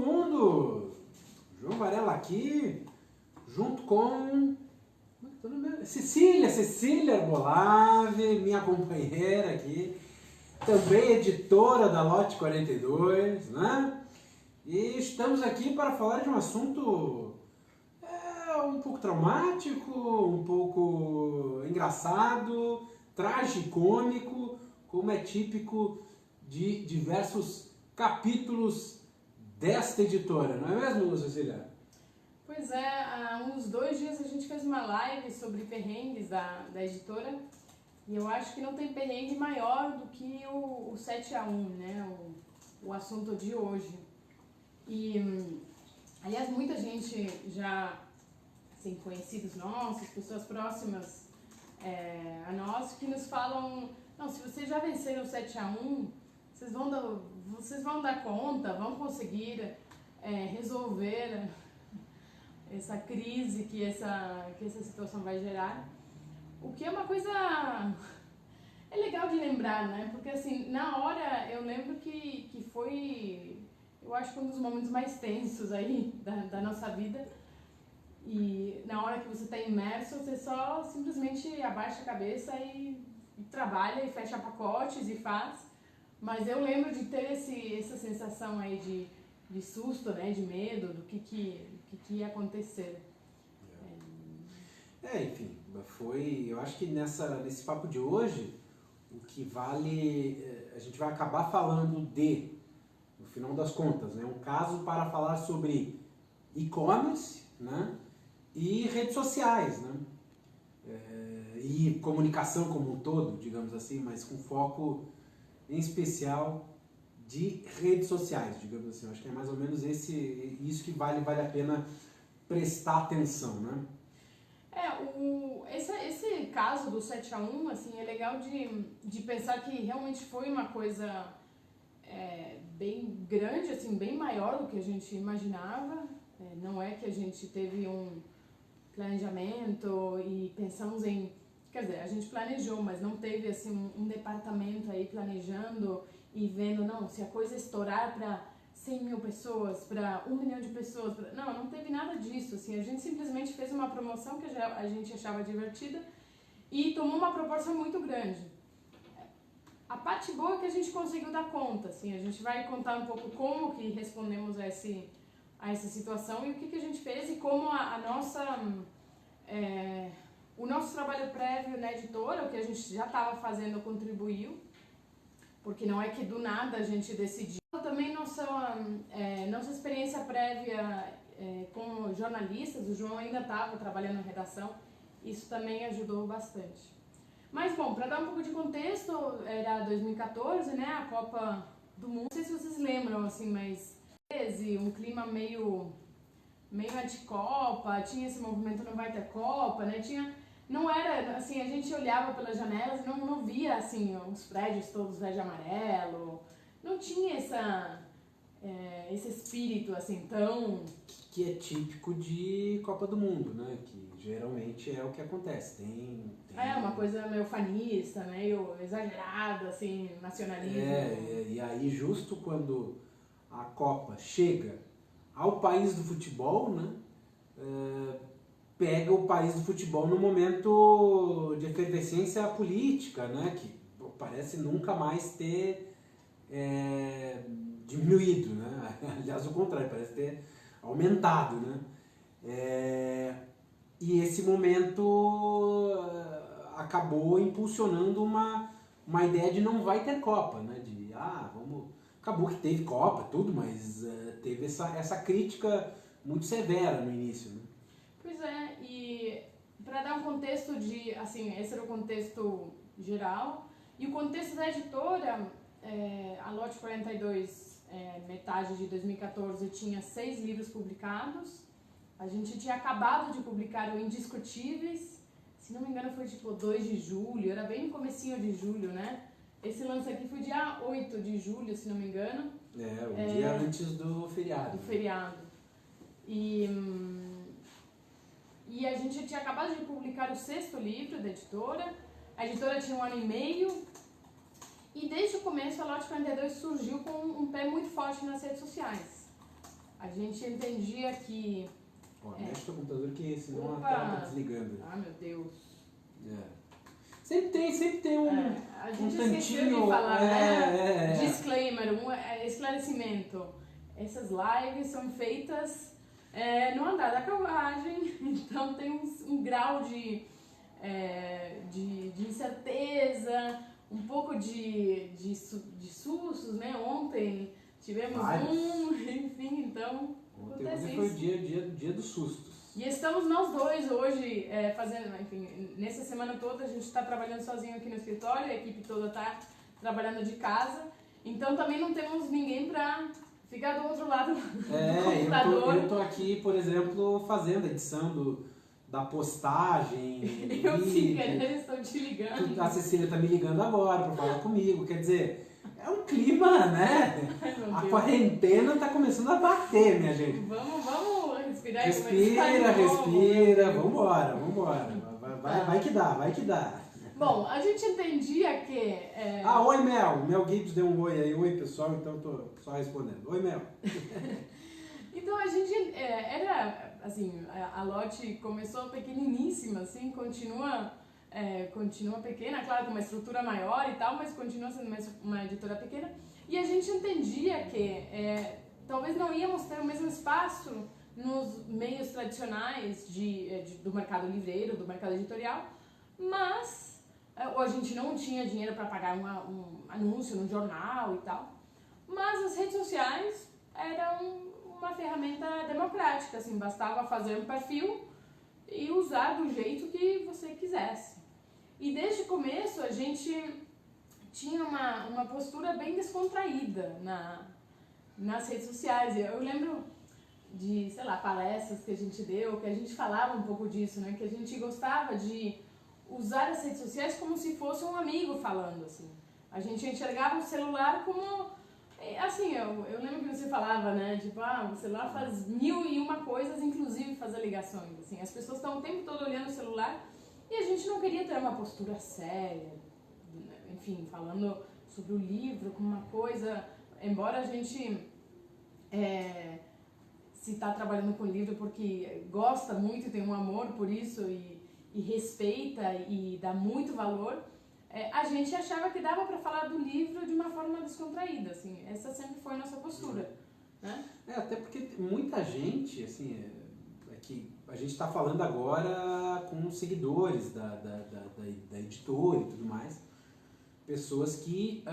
mundo! João Varela aqui, junto com Cecília Arbolave, minha companheira aqui, também editora da Lote 42, né? E estamos aqui para falar de um assunto um pouco traumático, um pouco engraçado, tragicômico, como é típico de diversos capítulos desta editora, não é mesmo, Cecília? Pois é, há uns 2 dias a gente fez uma live sobre perrengues da editora e eu acho que não tem perrengue maior do que o 7-1, né, o assunto de hoje. E, aliás, muita gente já, assim, conhecidos nossos, pessoas próximas a nós, que nos falam, não, se vocês já venceram o 7-1, vocês vão dar conta, vão conseguir resolver essa crise que essa situação vai gerar. O que é uma coisa... É legal de lembrar, né? Porque, assim, na hora eu lembro que foi, eu acho que um dos momentos mais tensos aí da nossa vida. E na hora que você está imerso, você só simplesmente abaixa a cabeça e trabalha e fecha pacotes e faz. Mas eu lembro de ter essa sensação aí de susto, né? De medo do que ia acontecer. Enfim, eu acho que nesse papo de hoje, o que vale, a gente vai acabar falando no final das contas, né, um caso para falar sobre e-commerce, né, e redes sociais, né, e comunicação como um todo, digamos assim, mas com foco em especial de redes sociais, digamos assim. Eu acho que é mais ou menos isso que vale a pena prestar atenção, né? Esse caso do 7-1, assim, é legal de pensar que realmente foi uma coisa bem grande, assim, bem maior do que a gente imaginava. Não é que a gente teve um planejamento e pensamos em... Quer dizer, a gente planejou, mas não teve, assim, um departamento aí planejando e vendo, não, se a coisa estourar para 100 mil pessoas, para 1 milhão de pessoas. Não teve nada disso. Assim, a gente simplesmente fez uma promoção que a gente achava divertida e tomou uma proporção muito grande. A parte boa é que a gente conseguiu dar conta. Assim, a gente vai contar um pouco como que respondemos a essa situação e o que a gente fez e como o nosso trabalho prévio na editora, o que a gente já estava fazendo, contribuiu. Porque não é que do nada a gente decidiu. Também nossa experiência prévia como jornalistas, o João ainda estava trabalhando na redação, isso também ajudou bastante. Mas, bom, para dar um pouco de contexto, era 2014, né, a Copa do Mundo. Não sei se vocês lembram, assim, mas um clima meio anti-Copa, tinha esse movimento não vai ter Copa, né, não era, assim, a gente olhava pelas janelas e não via, assim, os prédios todos verde e amarelo, não tinha esse espírito, assim, tão... Que é típico de Copa do Mundo, né, que geralmente é o que acontece, tem... uma coisa meio fanista, meio exagerada, assim, nacionalismo. E aí justo quando a Copa chega ao país do futebol, né, pega o país do futebol no momento de efervescência política, né, que parece nunca mais ter diminuído, né? Aliás, o contrário, parece ter aumentado, né? E esse momento acabou impulsionando uma ideia de não vai ter Copa, né? Acabou que teve Copa, tudo, mas teve essa crítica muito severa no início, né? Pois é, e para dar um contexto assim, esse era o contexto geral, e o contexto da editora, a Lote 42, metade de 2014, tinha 6 livros publicados, a gente tinha acabado de publicar o Indiscutíveis, se não me engano foi tipo 2 de julho, era bem no comecinho de julho, né? Esse lance aqui foi dia 8 de julho, se não me engano. Dia antes do feriado. Do feriado. E a gente tinha acabado de publicar o 6º livro da editora. A editora tinha 1 ano e meio. E desde o começo a Lote 42 surgiu com um pé muito forte nas redes sociais. a gente entendia que... Mexe o computador que senão Opa. a tela tá desligando. Ah, meu Deus. Sempre tem um, A gente um esqueceu tantinho... de falar, né? Disclaimer, esclarecimento. Essas lives são feitas no andar da carruagem, então tem um grau de incerteza, um pouco de sustos, né? Ontem tivemos enfim, então Ontem foi o dia dos sustos. E estamos nós dois hoje fazendo, enfim, nessa semana toda a gente está trabalhando sozinho aqui no escritório, a equipe toda está trabalhando de casa, então também não temos ninguém para ficar do outro lado do computador. Eu tô aqui, por exemplo, fazendo a edição da postagem. Eu sem querer estou te ligando. A Cecília tá me ligando agora para falar comigo, quer dizer, é um clima, né? A quarentena tá começando a bater, minha gente. Vamos respirar Respira, vambora. Vai que dá. Bom, a gente entendia que... oi, Mel. Mel Gibbs deu um oi aí. Oi, pessoal, então tô só respondendo. Oi, Mel. Então a gente era, assim, a Lotte começou pequeniníssima, assim, continua pequena, claro, com uma estrutura maior e tal, mas continua sendo uma editora pequena. E a gente entendia que talvez não íamos ter o mesmo espaço nos meios tradicionais do mercado livreiro, do mercado editorial, mas ou a gente não tinha dinheiro para pagar um anúncio no jornal e tal, mas as redes sociais eram uma ferramenta democrática, assim, bastava fazer um perfil e usar do jeito que você quisesse. E desde o começo a gente tinha uma postura bem descontraída nas redes sociais. Eu lembro de, sei lá, palestras que a gente deu, que a gente falava um pouco disso, né? Que a gente gostava de usar as redes sociais como se fosse um amigo falando, assim. A gente enxergava o celular como... Assim, eu lembro que você falava, né? Tipo, o celular faz 1001 coisas, inclusive fazer ligações, assim. As pessoas estão o tempo todo olhando o celular e a gente não queria ter uma postura séria, enfim, falando sobre o livro como uma coisa... Embora a gente... se está trabalhando com livro porque gosta muito, tem um amor por isso e respeita e dá muito valor, a gente achava que dava para falar do livro de uma forma descontraída, assim, essa sempre foi a nossa postura, né? Até porque muita gente, assim, que a gente está falando agora com seguidores da editora e tudo mais, pessoas que,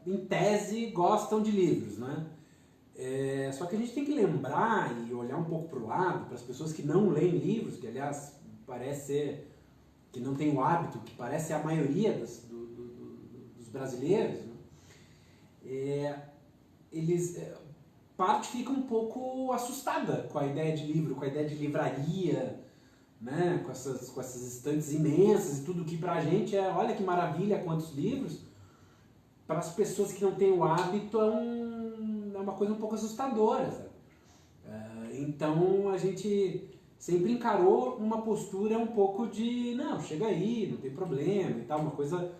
em tese, gostam de livros, né? Só que a gente tem que lembrar e olhar um pouco para o lado, para as pessoas que não leem livros, que aliás parece ser, que não tem o hábito, que parece ser a maioria dos brasileiros, né? Parte fica um pouco assustada com a ideia de livro, com a ideia de livraria, né? Com essas estantes imensas e tudo que pra gente olha que maravilha, quantos livros. Para as pessoas que não têm o hábito é uma coisa um pouco assustadora, sabe? Então a gente sempre encarou uma postura um pouco de, não, chega aí, não tem problema e tal, uma coisa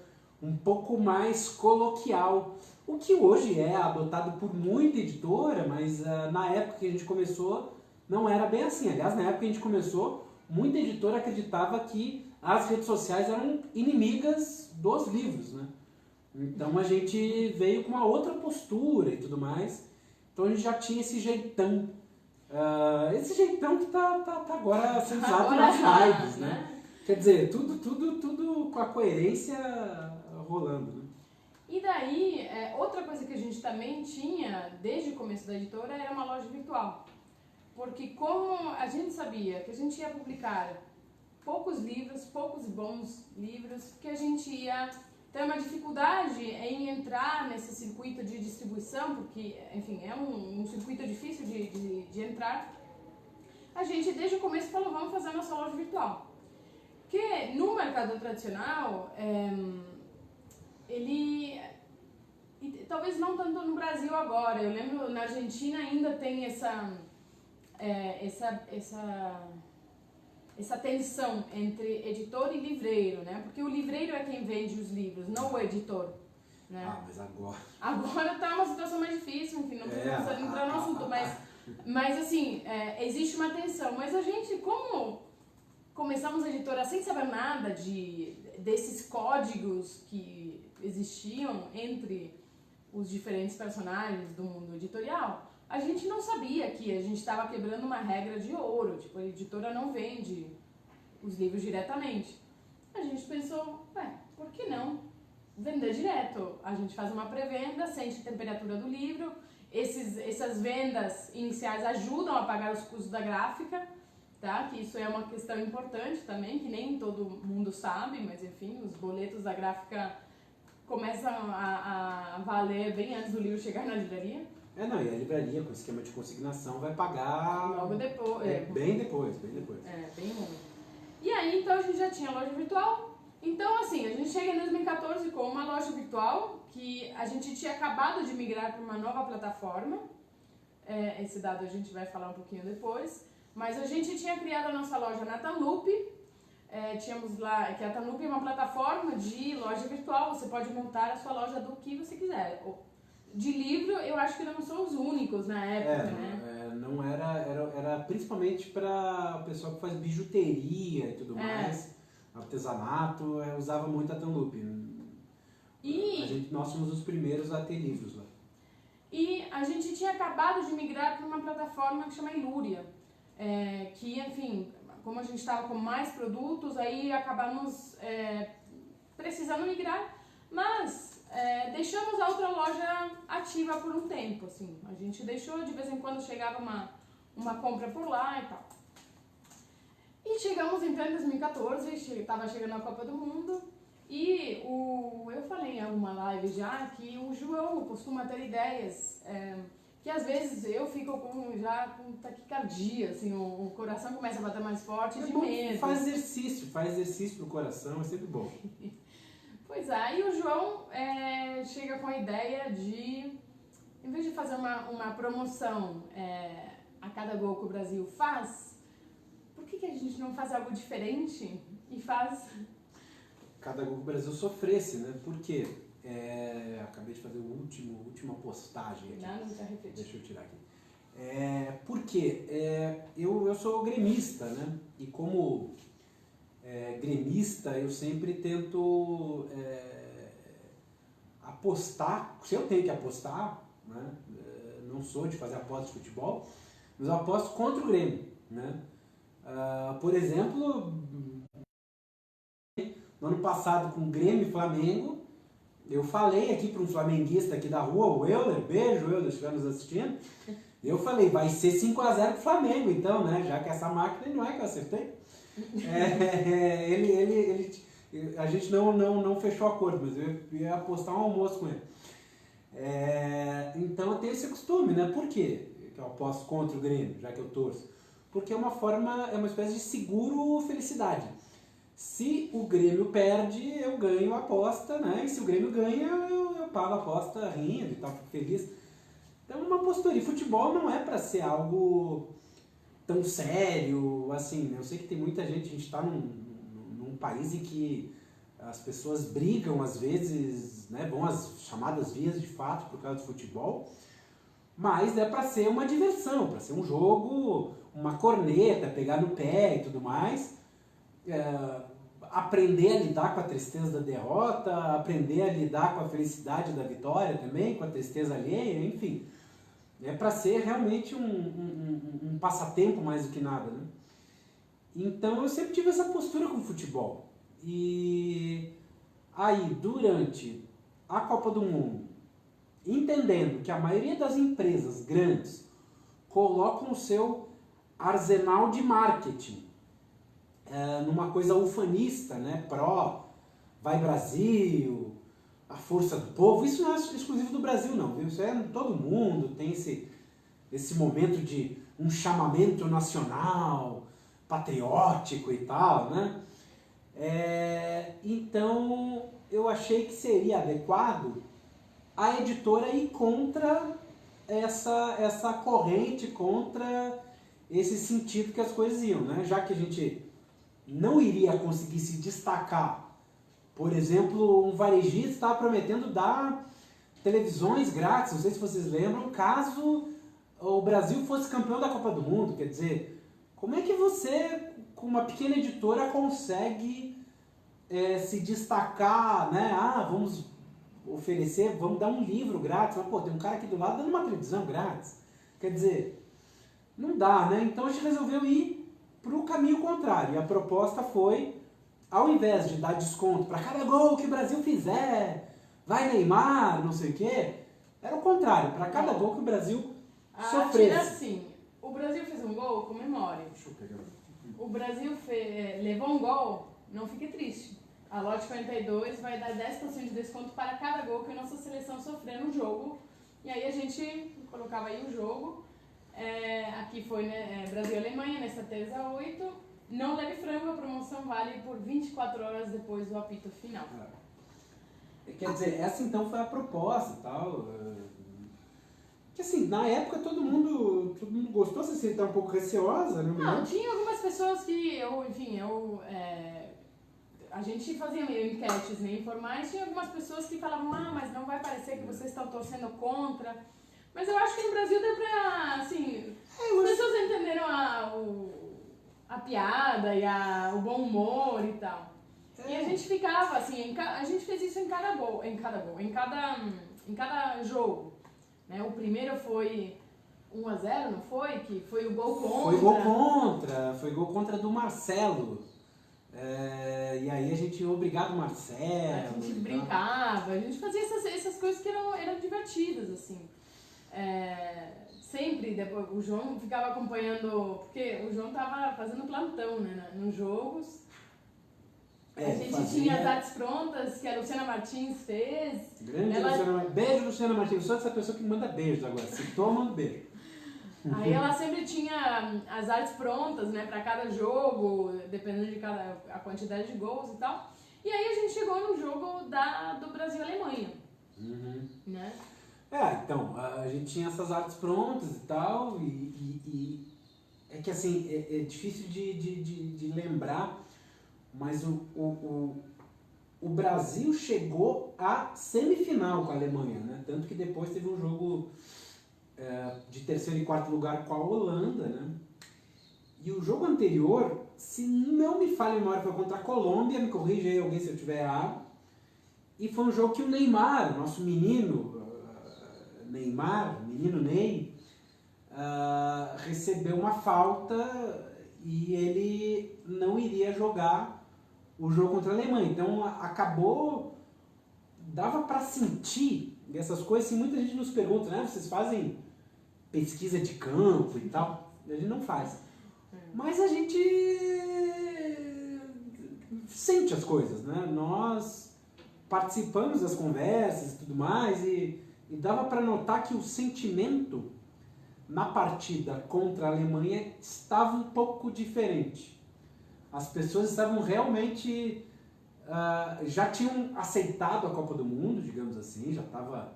um pouco mais coloquial. O que hoje é adotado por muita editora, mas na época que a gente começou não era bem assim. Aliás, na época que a gente começou, muita editora acreditava que as redes sociais eram inimigas dos livros, né? Então a gente veio com uma outra postura e tudo mais. Então a gente já tinha esse jeitão. Esse jeitão que tá agora sendo usado nas lives, né? Quer dizer, tudo com a coerência rolando, né? E daí, outra coisa que a gente também tinha desde o começo da editora era uma loja virtual. Porque como a gente sabia que a gente ia publicar poucos livros, poucos bons livros, que a gente ia ter uma dificuldade em entrar nesse circuito de distribuição, porque, enfim, é um circuito difícil de entrar, a gente desde o começo falou, vamos fazer a nossa loja virtual. Que no mercado tradicional, talvez não tanto no Brasil agora, eu lembro na Argentina ainda tem essa tensão entre editor e livreiro, né? Porque o livreiro é quem vende os livros, não o editor, né? Mas agora... Agora está uma situação mais difícil, enfim, não podemos entrar no assunto, mas Mas assim, existe uma tensão. Mas a gente, como começamos a editora sem saber nada desses códigos que existiam entre os diferentes personagens do mundo editorial, a gente não sabia que a gente estava quebrando uma regra de ouro. Tipo, a editora não vende os livros diretamente. A gente pensou, por que não vender direto? A gente faz uma pré-venda, sente a temperatura do livro, essas vendas iniciais ajudam a pagar os custos da gráfica, tá? Que isso é uma questão importante também, que nem todo mundo sabe, mas enfim, os boletos da gráfica começam a valer bem antes do livro chegar na livraria. E a livraria com esquema de consignação vai pagar... Logo depois. Bem depois. Bem longe. E aí, então, a gente já tinha loja virtual. Então, assim, a gente chega em 2014 com uma loja virtual que a gente tinha acabado de migrar para uma nova plataforma. Esse dado a gente vai falar um pouquinho depois. Mas a gente tinha criado a nossa loja na Tanloop. Tínhamos lá, que a Tanloop é uma plataforma de loja virtual. Você pode montar a sua loja do que você quiser. De livro, eu acho que não são os únicos na época, né? Não era principalmente para o pessoal que faz bijuteria e tudo mais, artesanato, usava muito a Tanloop. Nós somos os primeiros a ter livros lá. E a gente tinha acabado de migrar para uma plataforma que chama Ilúria, que, enfim, como a gente estava com mais produtos, aí acabamos precisando migrar, mas... deixamos a outra loja ativa por um tempo, assim. A gente deixou, de vez em quando chegava uma compra por lá e tal. E chegamos então em 2014, estava chegando a Copa do Mundo, e eu falei em alguma live já que o João costuma ter ideias, que às vezes eu fico já com taquicardia, assim, o coração começa a bater mais forte de medo. Faz exercício pro coração, é sempre bom. Pois é, e o João chega com a ideia de, em vez de fazer uma promoção a cada gol que o Brasil faz, por que a gente não faz algo diferente e faz... Cada gol que o Brasil sofresse, né? Por quê? Acabei de fazer a última postagem aqui. Não está refletido. Deixa eu tirar aqui. Por quê? Eu sou gremista, né? E como... gremista, eu sempre tento apostar, se eu tenho que apostar, né? Não sou de fazer apostas de futebol, mas eu aposto contra o Grêmio, né? Por exemplo, no ano passado com Grêmio e Flamengo, eu falei aqui para um flamenguista aqui da rua, o Euler, beijo Euler, se estiver nos assistindo, eu falei, vai ser 5-0 pro Flamengo então, né? Já que essa máquina não é que eu acertei. A gente não fechou acordo, mas eu ia apostar um almoço com ele. Então eu tenho esse costume, né? Por quê que eu aposto contra o Grêmio, já que eu torço? Porque é uma espécie de seguro felicidade. Se o Grêmio perde, eu ganho a aposta, né? E se o Grêmio ganha, eu pago a aposta rindo e tal, fico feliz. Então uma postura. E futebol não é para ser algo tão sério, assim, eu sei que tem muita gente, a gente está num país em que as pessoas brigam às vezes, né, vão às chamadas vias de fato por causa do futebol, mas é para ser uma diversão, para ser um jogo, uma corneta, pegar no pé e tudo mais, aprender a lidar com a tristeza da derrota, aprender a lidar com a felicidade da vitória também, com a tristeza alheia, enfim. É para ser realmente um passatempo mais do que nada, né? Então eu sempre tive essa postura com o futebol. E aí, durante a Copa do Mundo, entendendo que a maioria das empresas grandes colocam o seu arsenal de marketing numa coisa ufanista, né? Vai Brasil... a força do povo, isso não é exclusivo do Brasil não, viu? Isso é em todo mundo, tem esse momento de um chamamento nacional, patriótico e tal, né? Então eu achei que seria adequado a editora ir contra essa corrente, contra esse sentido que as coisas iam, né? Já que a gente não iria conseguir se destacar. Por exemplo, um varejista estava prometendo dar televisões grátis, não sei se vocês lembram, caso o Brasil fosse campeão da Copa do Mundo. Quer dizer, como é que você, com uma pequena editora, consegue se destacar, né? Vamos oferecer, vamos dar um livro grátis, mas pô, tem um cara aqui do lado dando uma televisão grátis. Quer dizer, não dá, né? Então a gente resolveu ir para o caminho contrário. E a proposta foi, ao invés de dar desconto para cada gol que o Brasil fizer, vai Neymar, não sei o quê, era o contrário, para cada gol que o Brasil sofresse. Assim, o Brasil fez um gol, comemore. Deixa eu pegar. O Brasil levou um gol, não fique triste. A Lote 42 vai dar 10% de desconto para cada gol que a nossa seleção sofrer no jogo. E aí a gente colocava aí o jogo. Aqui foi Brasil e Alemanha, nessa terça 8. Não leve frango, a promoção vale por 24 horas depois do apito final. Quer dizer, essa então foi a proposta e tal. Que assim, na época todo mundo gostou, você está um pouco receosa, né? Não, tinha algumas pessoas que a gente fazia meio enquetes informais, tinha algumas pessoas que falavam, mas não vai parecer que vocês estão torcendo contra. Mas eu acho que no Brasil deu pra, assim, as pessoas entenderam a piada e o bom humor e tal. E a gente ficava, assim, a gente fez isso em cada jogo. Né? O primeiro foi 1-0, não foi? Que foi o gol contra. Foi gol contra do Marcelo. E aí a gente obrigado o Marcelo. A gente brincava, a gente fazia essas coisas que eram divertidas, assim. Sempre, depois, o João ficava acompanhando, porque o João tava fazendo plantão, né, nos jogos. A gente tinha as artes prontas que a Luciana Martins fez. Beijo, Luciana Martins. Eu sou essa pessoa que manda beijos agora. Se toma, manda beijo. Aí ela sempre tinha as artes prontas, né, para cada jogo, dependendo de a quantidade de gols e tal. E aí a gente chegou no jogo do Brasil e Alemanha. Uhum. Né? Então, a gente tinha essas artes prontas e tal, e é que assim, é difícil de lembrar, mas o Brasil chegou à semifinal com a Alemanha, né? Tanto que depois teve um jogo de terceiro e quarto lugar com a Holanda, né? E o jogo anterior, se não me falha a memória, foi contra a Colômbia, me corrija aí alguém se eu estiver errado, e foi um jogo que o Neymar, nosso menino Ney, recebeu uma falta e ele não iria jogar o jogo contra a Alemanha. Então acabou, dava para sentir essas coisas, assim, muita gente nos pergunta, né? Vocês fazem pesquisa de campo e tal? A gente não faz. Mas a gente sente as coisas, né? Nós participamos das conversas e tudo mais, e dava para notar que o sentimento na partida contra a Alemanha estava um pouco diferente. As pessoas estavam realmente, já tinham aceitado a Copa do Mundo, digamos assim, já estava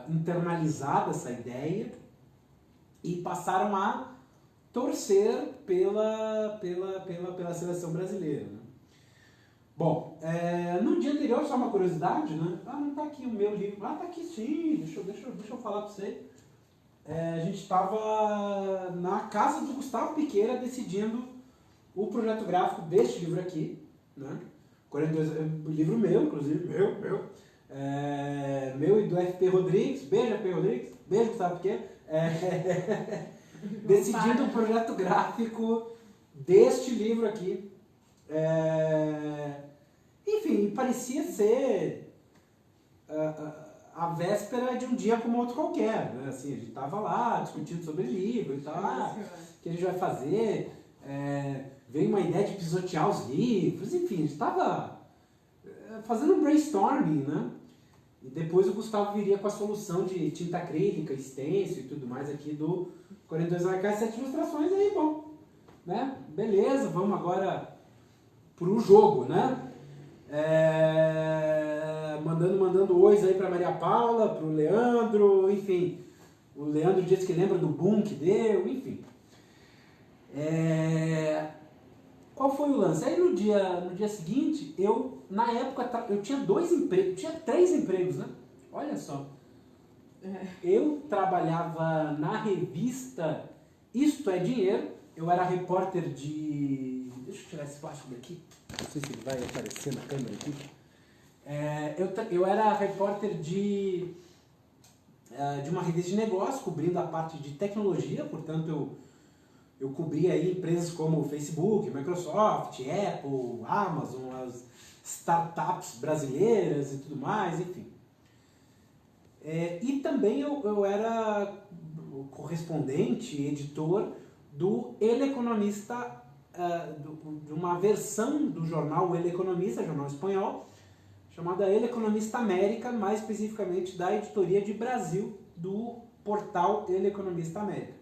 internalizada essa ideia, e passaram a torcer pela seleção brasileira, né? Bom, no dia anterior, só uma curiosidade, né? Não tá aqui o meu livro. Tá aqui sim, deixa eu falar para você. A gente estava na casa do Gustavo Piqueira decidindo o projeto gráfico deste livro aqui, né? 42, livro meu, inclusive, meu e do FP Rodrigues, beijo FP Rodrigues, beijo Gustavo Piqueira, decidindo o projeto gráfico deste livro aqui. Enfim, parecia ser a véspera de um dia como outro qualquer, né? Assim, a gente estava lá discutindo sobre livro e tal, o que a gente vai fazer, veio uma ideia de pisotear os livros, enfim, a gente estava fazendo um brainstorming, né? E depois o Gustavo viria com a solução de tinta acrílica, stencil e tudo mais aqui do 42 HK, 7 ilustrações, aí bom, né? Beleza, vamos agora pro jogo, né? Mandando ois aí pra Maria Paula, pro Leandro, enfim. O Leandro disse que lembra do boom que deu, enfim. Qual foi o lance? Aí no dia seguinte, na época, eu tinha 2 empregos, tinha 3 empregos, né? Olha só. Eu trabalhava na revista Isto é Dinheiro. Eu era repórter de... Deixa eu tirar esse plástico daqui. Não sei se ele vai aparecer na câmera aqui. Eu era repórter de uma revista de negócio, cobrindo a parte de tecnologia. Portanto, eu cobria aí empresas como Facebook, Microsoft, Apple, Amazon, as startups brasileiras e tudo mais, enfim. E também eu era correspondente, editor do El Economista, de uma versão do jornal El Economista, jornal espanhol, chamada El Economista América, mais especificamente da editoria de Brasil do portal El Economista América.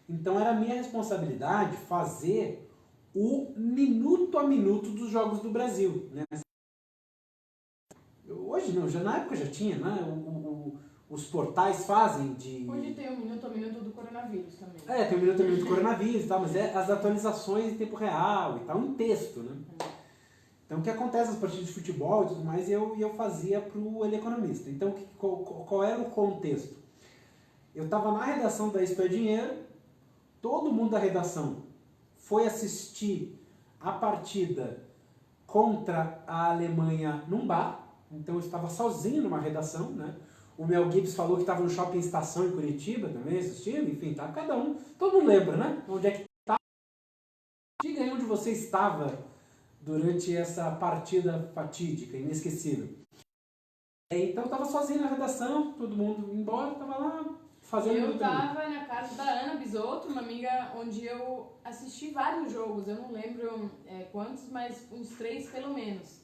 Então era minha responsabilidade fazer o minuto a minuto dos Jogos do Brasil, né? Hoje não, já na época já tinha, né? Os portais fazem de... Hoje tem o minuto a minuto do coronavírus também. Tem o minuto a minuto do coronavírus e tal, mas as atualizações em tempo real e tal, em texto, né? Então o que acontece nas partidas de futebol e tudo mais, eu fazia para o El Economista. Então qual era o contexto? Eu estava na redação da Isto é Dinheiro, todo mundo da redação foi assistir a partida contra a Alemanha num bar. Então eu estava sozinho numa redação, né? O Mel Gibbs falou que estava no Shopping Estação em Curitiba também assistindo, enfim, tá cada um. Todo mundo lembra, né? Onde é que tá? Diga aí onde você estava durante essa partida fatídica, inesquecível. Então eu estava sozinho na redação, todo mundo embora, estava lá fazendo... Eu estava na casa da Ana Bisotto, uma amiga onde eu assisti vários jogos, eu não lembro quantos, mas uns 3 pelo menos.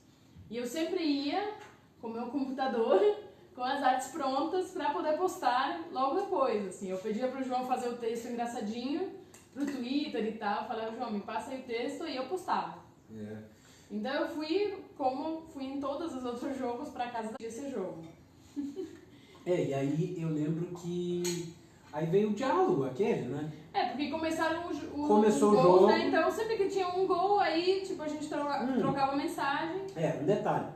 E eu sempre ia com o meu computador, com as artes prontas para poder postar logo depois, assim. Eu pedia pro João fazer o texto engraçadinho pro Twitter e tal, falava, João, me passa aí o texto, e eu postava. Então eu fui, como fui em todos os outros jogos, para casa desse jogo. E aí eu lembro que aí veio o diálogo aquele, né? Porque começaram Começou os o gols, jogo, né? Então sempre que tinha um gol, aí tipo, a gente trocava mensagem. Um detalhe.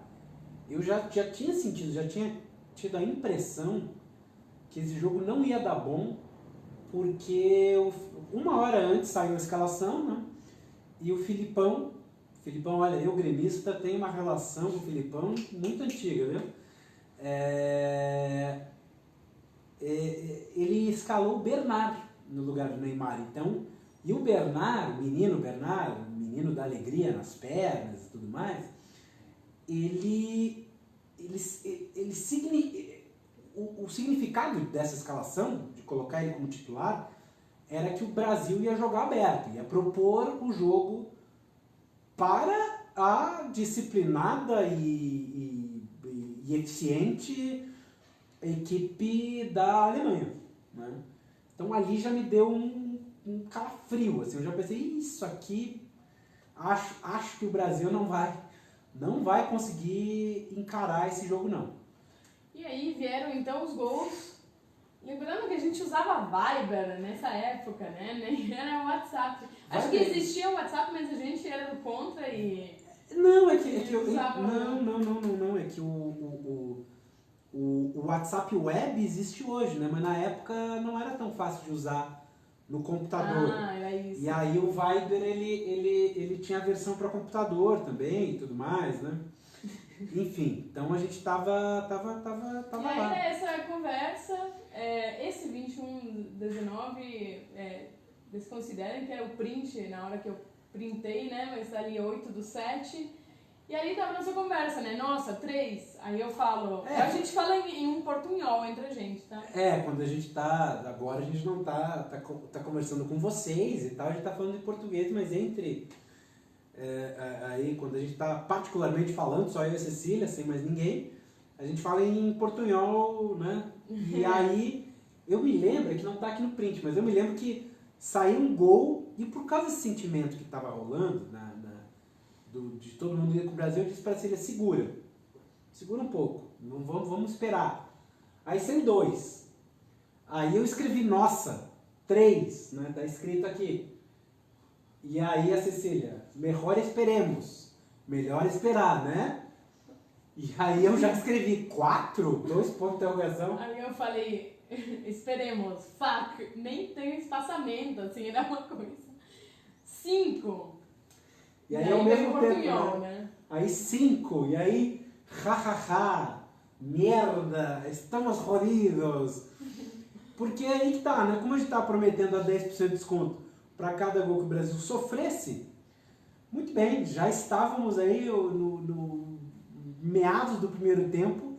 Eu já tinha sentido, já tinha tido a impressão que esse jogo não ia dar bom, porque uma hora antes saiu a escalação, né? E o Filipão, olha, eu gremista tenho uma relação com o Filipão muito antiga, viu? Ele escalou o Bernard no lugar do Neymar, então, e o Bernard, o menino da alegria nas pernas e tudo mais, o significado dessa escalação, de colocar ele como titular, era que o Brasil ia jogar aberto, ia propor o jogo para a disciplinada e eficiente equipe da Alemanha, né? Então ali já me deu um calafrio, assim, eu já pensei, isso aqui, acho que o Brasil não vai conseguir encarar esse jogo, não. E aí vieram então os gols. Lembrando que a gente usava Viber nessa época, né? Nem era o WhatsApp. Acho que existia o WhatsApp, mas a gente era do contra e... Não, é que o WhatsApp Web existe hoje, né? Mas na época não era tão fácil de usar no computador. Era isso. E aí o Viber, ele tinha a versão para computador também e tudo mais, né? Enfim, então a gente tava lá. Essa conversa, esse 21/19, desconsiderem que era o print, na hora que eu printei, né? Mas tá ali 8/7. E aí tava nossa conversa, né? Nossa, 3. Aí eu falo... A gente fala em um portunhol entre a gente, tá? Quando a gente agora a gente não tá conversando com vocês e tal, a gente tá falando em português, mas entre... aí quando a gente tá particularmente falando, só eu e a Cecília, sem mais ninguém, a gente fala em portunhol, né? E aí, eu me lembro, que não tá aqui no print, mas eu me lembro que saiu um gol, e por causa desse sentimento que tava rolando, de todo mundo ir com o Brasil, eu disse pra Cecília, segura um pouco, vamos esperar. Aí saiu 2. Aí eu escrevi, nossa, 3, né? Tá escrito aqui. E aí a Cecília, melhor esperar, né? E aí eu já escrevi 4? 2 pontos de interrogação. Aí eu falei, esperemos, fuck, nem tem espaçamento, assim, era uma coisa. 5. E aí ao mesmo tempo, portunhol, né? Aí 5, e aí, jajaja, merda, estamos jodidos. Porque aí que tá, né? Como a gente tá prometendo a 10% de desconto para cada gol que o Brasil sofresse, muito bem, já estávamos aí no meados do primeiro tempo,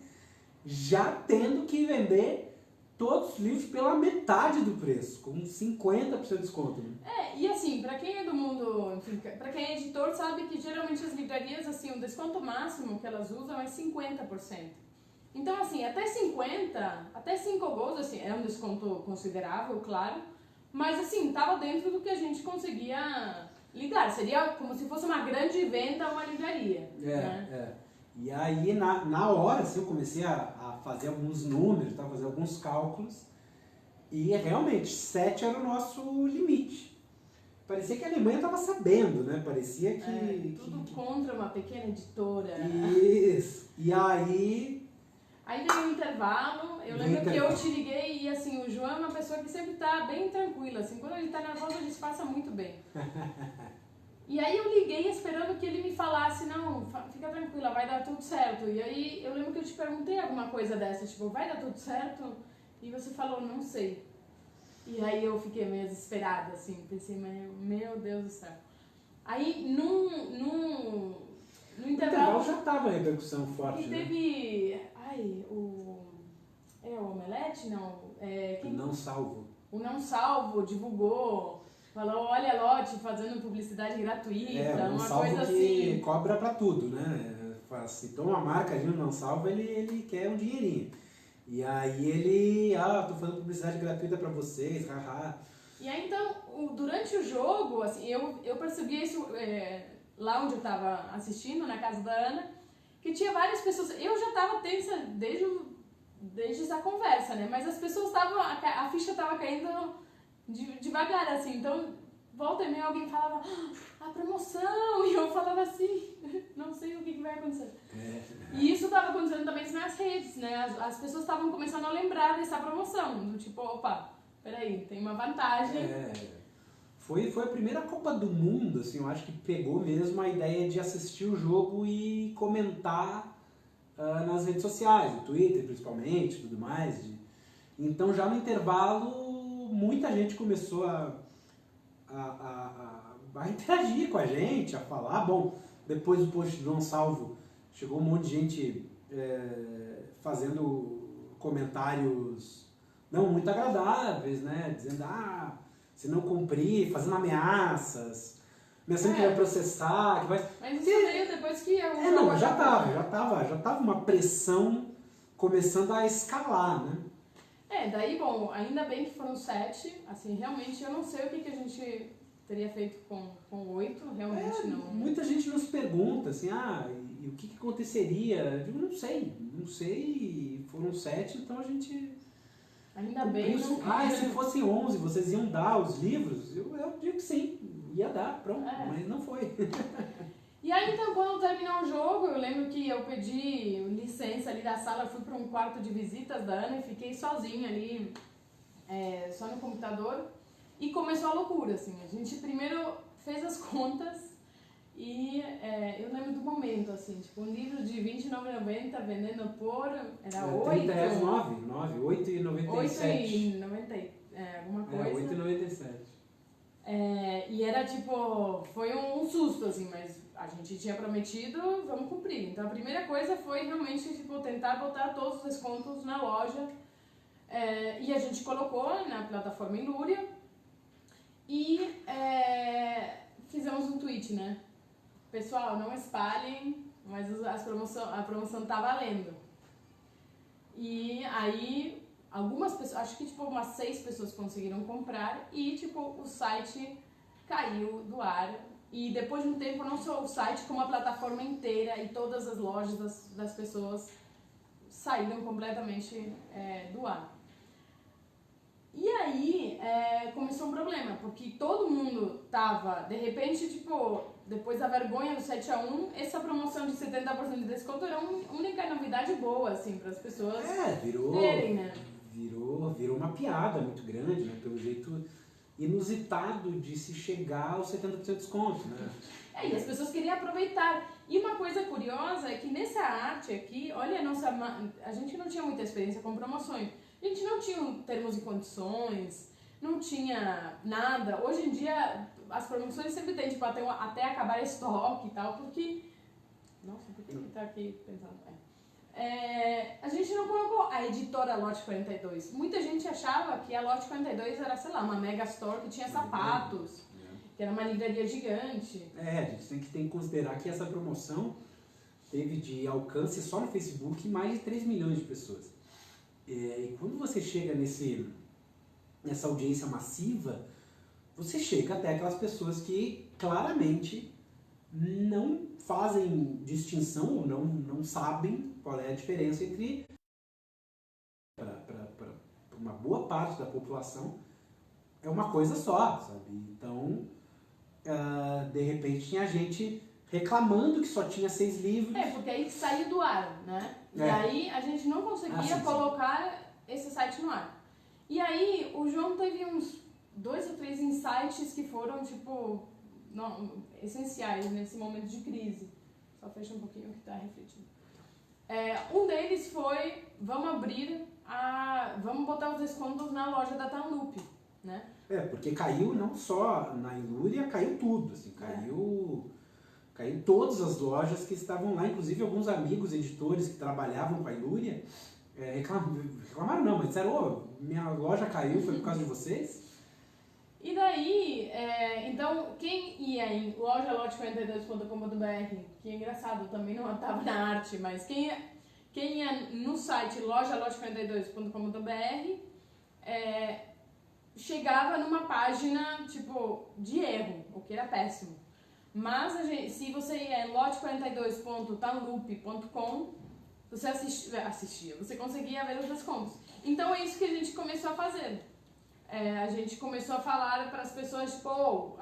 já tendo que vender todos os livros pela metade do preço, com 50% de desconto. Né? E assim, pra quem é do mundo, enfim, pra quem é editor, sabe que geralmente as livrarias, assim, o desconto máximo que elas usam é 50%. Então, assim, até 50, até 5 gols, assim, é um desconto considerável, claro, mas assim, tava dentro do que a gente conseguia ligar. Seria como se fosse uma grande venda a uma livraria. E aí, na hora, assim, eu comecei a fazer alguns números, tá? Fazer alguns cálculos, e realmente, 7 era o nosso limite. Parecia que a Alemanha estava sabendo, né? Parecia que... Tudo contra uma pequena editora. Isso. E aí... Aí deu um intervalo, eu lembro que eu te liguei e assim, o João é uma pessoa que sempre tá bem tranquila, assim, quando ele tá nervoso ele disfarça muito bem. E aí eu liguei esperando que ele me falasse, não, fica tranquila, vai dar tudo certo. E aí eu lembro que eu te perguntei alguma coisa dessa, tipo, vai dar tudo certo? E você falou, não sei. E aí eu fiquei meio desesperada, assim, pensei, meu Deus do céu. Aí no intervalo já tava a repercussão forte, e teve, o Omelete, não, O Não Salvo. O Não Salvo divulgou, falou, olha Lote fazendo publicidade gratuita, uma coisa que assim. Cobra pra tudo, né? Citou uma marca ali no Não Salvo, ele quer um dinheirinho. E aí ele, tô fazendo publicidade gratuita pra vocês, haha. E aí então, durante o jogo, assim, eu percebi isso lá onde eu tava assistindo, na casa da Ana, que tinha várias pessoas, eu já tava tensa desde essa conversa, né? Mas as pessoas estavam, a ficha tava caindo devagar, assim, então volta e meia alguém falava, a promoção, e eu falava assim, não sei o que vai acontecer. E isso estava acontecendo também nas redes, né? As pessoas estavam começando a lembrar dessa promoção, do tipo, opa, peraí, tem uma vantagem. Foi a primeira Copa do Mundo, assim, eu acho que pegou mesmo a ideia de assistir o jogo e comentar nas redes sociais, no Twitter principalmente, tudo mais. Então já no intervalo, muita gente começou a interagir com a gente, a falar. Bom, depois do post do Não Salvo, chegou um monte de gente fazendo comentários não muito agradáveis, né? Dizendo, se não cumprir, fazendo ameaças, ameaçando que vai processar, que vai... Mas isso veio depois que eu... já tava uma pressão começando a escalar, né? Daí, bom, ainda bem que foram 7, assim, realmente eu não sei o que a gente teria feito com 8, realmente não. Muita gente nos pergunta, assim, e o que aconteceria? Eu digo, não sei, foram 7, então a gente... Ainda bem. Se fossem 11, vocês iam dar os livros? Eu digo que sim, ia dar, pronto, mas não foi. E aí, então, quando terminou o jogo, eu lembro que eu pedi licença ali da sala, fui para um quarto de visitas da Ana e fiquei sozinha ali, só no computador. E começou a loucura, assim. A gente primeiro fez as contas e eu lembro do momento, assim, tipo, um livro de R$29,90 vendendo por... Era 8? R$8,97. 8,90, alguma coisa. 8,97. E era tipo, foi um susto, assim, mas a gente tinha prometido, vamos cumprir. Então a primeira coisa foi realmente, tipo, tentar botar todos os descontos na loja. E a gente colocou na plataforma Ilúria e fizemos um tweet, né? Pessoal, não espalhem, mas a promoção tá valendo. E aí, algumas pessoas, acho que tipo umas 6 pessoas conseguiram comprar e tipo o site caiu do ar. E depois de um tempo, não só o site, como a plataforma inteira e todas as lojas das pessoas saíram completamente do ar. E aí começou um problema, porque todo mundo tava, de repente, tipo, depois da vergonha do 7x1, essa promoção de 70% de desconto era uma única novidade boa, assim, para as pessoas verem, né? Virou uma piada muito grande, né? Pelo jeito inusitado de se chegar aos 70% de desconto, né? E as pessoas queriam aproveitar. E uma coisa curiosa é que nessa arte aqui, olha a gente não tinha muita experiência com promoções. A gente não tinha termos e condições, não tinha nada. Hoje em dia, as promoções sempre tem, tipo, até acabar estoque e tal, porque... Nossa, por que tá aqui pensando? A gente não colocou a editora Lote 42. Muita gente achava que a Lote 42 era, sei lá, uma mega store que tinha sapatos, que era uma livraria gigante. A gente tem que considerar que essa promoção teve de alcance só no Facebook mais de 3 milhões de pessoas. E quando você chega nessa audiência massiva, você chega até aquelas pessoas que claramente não fazem distinção ou não sabem qual é a diferença entre, para uma boa parte da população, é uma coisa só, sabe? Então, de repente tinha gente reclamando que só tinha 6 livros. Porque aí saiu do ar, né? E aí a gente não conseguia colocar esse site no ar. E aí o João teve uns 2 ou 3 insights que foram, tipo, essenciais nesse momento de crise. Só fecha um pouquinho que está refletindo. Um deles foi, vamos botar os descontos na loja da Tanloop, né? Porque caiu não só na Ilúria, caiu tudo, assim, caiu todas as lojas que estavam lá, inclusive alguns amigos editores que trabalhavam com a Ilúria, reclamaram não, mas disseram, minha loja caiu, foi por causa de vocês? E daí, então, quem ia em lojalote42.com.br, que é engraçado, também não estava na arte, mas quem ia no site lojalote42.com.br, chegava numa página, tipo, de erro, o que era péssimo. Mas, se você ia em lote42.tanloop.com, você assistia, você conseguia ver os descontos. Então, é isso que a gente começou a fazer. A gente começou a falar para as pessoas, tipo, o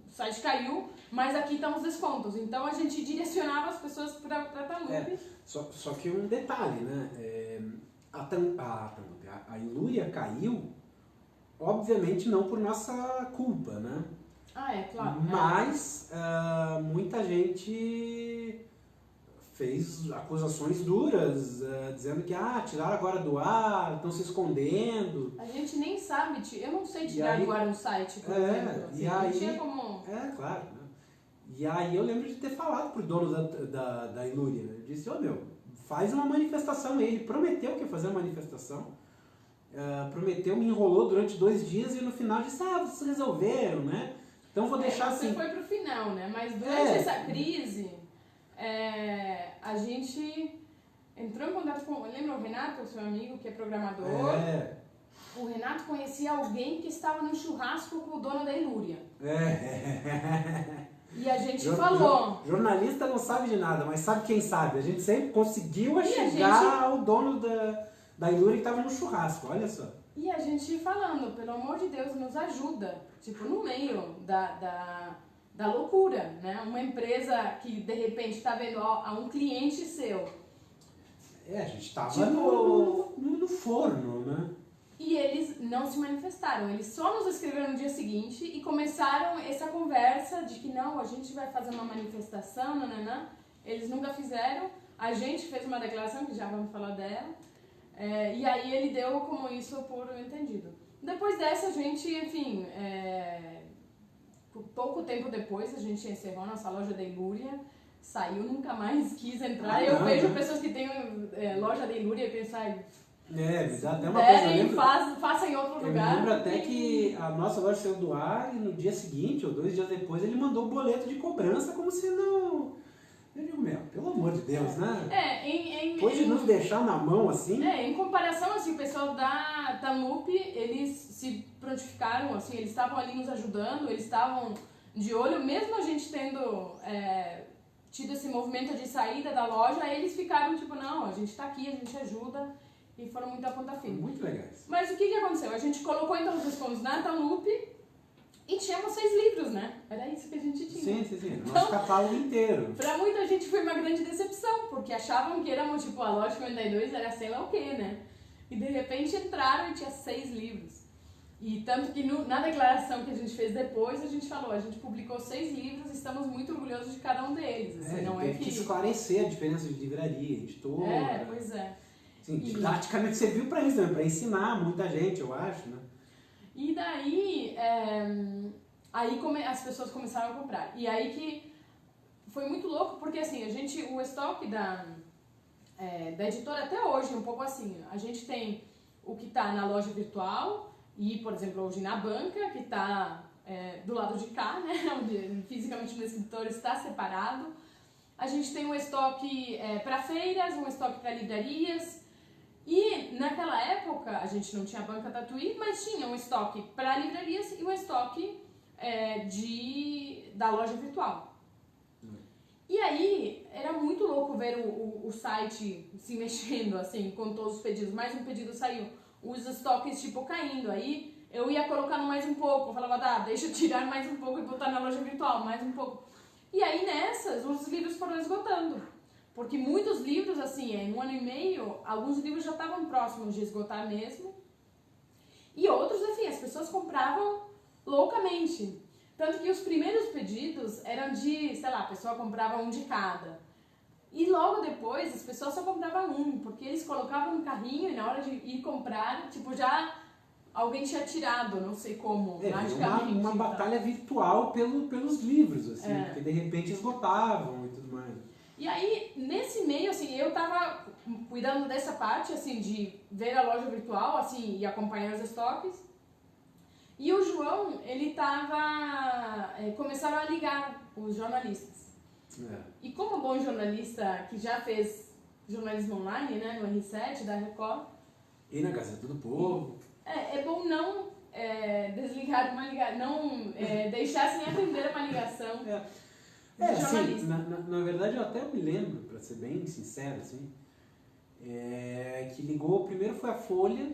site caiu, mas aqui estão os descontos. Então, a gente direcionava as pessoas para a Tanloop. Só que um detalhe, né? A Ilúria caiu, obviamente não por nossa culpa, né? Claro. Mas muita gente fez acusações duras, dizendo que tiraram agora do ar, estão se escondendo. A gente nem sabe, eu não sei tirar do ar um site, por exemplo. Assim, não tinha como... Claro. Né? E aí eu lembro de ter falado pro dono da Ilúria, né? Eu disse, faz uma manifestação. Ele prometeu que ia fazer uma manifestação, prometeu, me enrolou durante 2 dias e no final disse, vocês resolveram, né? Então vou deixar assim. Você foi pro final, né? Mas durante essa crise, a gente entrou em contato com... Lembra o Renato, o seu amigo, que é programador? O Renato conhecia alguém que estava no churrasco com o dono da Ilúria. E a gente falou... Jornalista não sabe de nada, mas sabe quem sabe. A gente sempre conseguiu chegar ao dono da Ilúria que estava no churrasco, olha só. E a gente falando, pelo amor de Deus, nos ajuda. Tipo, no meio da loucura, né? Uma empresa que, de repente, está vendo a um cliente seu. A gente estava no forno, né? E eles não se manifestaram. Eles só nos escreveram no dia seguinte e começaram essa conversa de que não, a gente vai fazer uma manifestação, nananã. Eles nunca fizeram. A gente fez uma declaração, que já vamos falar dela. E aí ele deu como isso por entendido. Depois dessa, a gente, enfim, pouco tempo depois, a gente encerrou nossa loja da Ilúria, saiu, nunca mais quis entrar. Eu vejo pessoas que têm loja da Ilúria e pensam, me dá até uma coisa. Faça em outro lugar. Eu lembro até que a nossa loja saiu do ar e no dia seguinte, ou 2 dias depois, ele mandou o boleto de cobrança como se não... Eu digo, pelo amor de Deus, né? Depois de nos deixar na mão assim... em comparação, assim, o pessoal da Tanloop, eles se prontificaram, assim, eles estavam ali nos ajudando, eles estavam de olho, mesmo a gente tendo tido esse movimento de saída da loja, eles ficaram tipo, não, a gente tá aqui, a gente ajuda, e foram muito a ponta firme. Muito legais. Mas o que aconteceu? A gente colocou então os descontos na Tanloop, E tínhamos 6 livros, né? Era isso que a gente tinha. Sim. Nosso catálogo inteiro. Pra muita gente foi uma grande decepção, porque achavam que éramos, tipo, a loja 52 era sei lá o quê, né? E de repente entraram e tinha 6 livros. E tanto que na declaração que a gente fez depois, a gente falou, a gente publicou 6 livros e estamos muito orgulhosos de cada um deles. Assim, não é que esclarecer a diferença de livraria, editora. Pois é. Sim, didaticamente serviu para isso, né? Para ensinar muita gente, eu acho, né? E daí, as pessoas começaram a comprar. E aí que foi muito louco, porque assim, o estoque da editora até hoje é um pouco assim. A gente tem o que está na loja virtual e, por exemplo, hoje na banca, que está do lado de cá, né? Onde fisicamente no escritório está separado. A gente tem um estoque para feiras, um estoque para livrarias. E naquela época a gente não tinha a banca Tatuí, mas tinha um estoque para livrarias e um estoque da loja virtual. E aí era muito louco ver o site se mexendo assim com todos os pedidos. Mais um pedido saiu, os estoques tipo caindo. Aí eu ia colocando mais um pouco, eu falava, deixa eu tirar mais um pouco e botar na loja virtual, mais um pouco. E aí nessas os livros foram esgotando. Porque muitos livros, assim, em 1 ano e meio, alguns livros já estavam próximos de esgotar mesmo. E outros, assim, as pessoas compravam loucamente. Tanto que os primeiros pedidos eram de, sei lá, a pessoa comprava um de cada. E logo depois, as pessoas só compravam um, porque eles colocavam no carrinho e na hora de ir comprar, tipo, já alguém tinha tirado, não sei como, magicamente. Uma batalha virtual pelos livros, assim, porque de repente esgotavam e tudo mais. E aí, nesse meio, assim, eu tava cuidando dessa parte, assim, de ver a loja virtual, assim, e acompanhar os estoques. E o João, ele tava... começaram a ligar os jornalistas. E como bom jornalista que já fez jornalismo online, né, no R7, da Record... E na Gazeta do Povo. É bom não desligar uma ligação, não deixar sem atender uma ligação. Assim, na verdade eu até me lembro, para ser bem sincero, assim, que ligou, primeiro foi a Folha,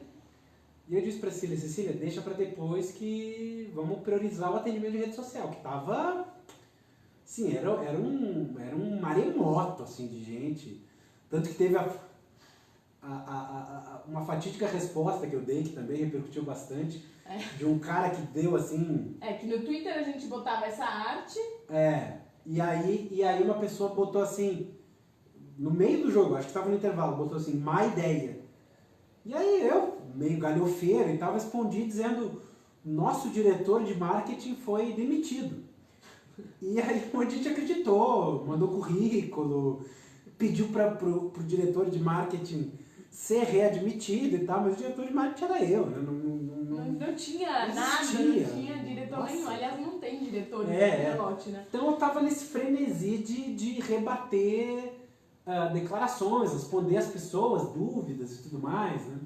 e eu disse para Cecília, deixa para depois que vamos priorizar o atendimento de rede social, que tava, assim, era um maremoto, assim, de gente, tanto que teve uma fatídica resposta que eu dei, que também repercutiu bastante, de um cara que deu, assim... que no Twitter a gente botava essa arte... E aí uma pessoa botou assim, no meio do jogo, acho que estava no intervalo, botou assim, má ideia. E aí eu, meio galhofeiro e tal, respondi dizendo, nosso diretor de marketing foi demitido. E aí um monte de gente acreditou, mandou currículo, pediu para pro diretor de marketing ser readmitido e tal, mas o diretor de marketing era eu, né? Não tinha nada, não tinha diretor nenhum. Aliás, não tem diretor de lote, né? Então eu tava nesse frenesi de rebater declarações, responder às pessoas, dúvidas e tudo mais, né?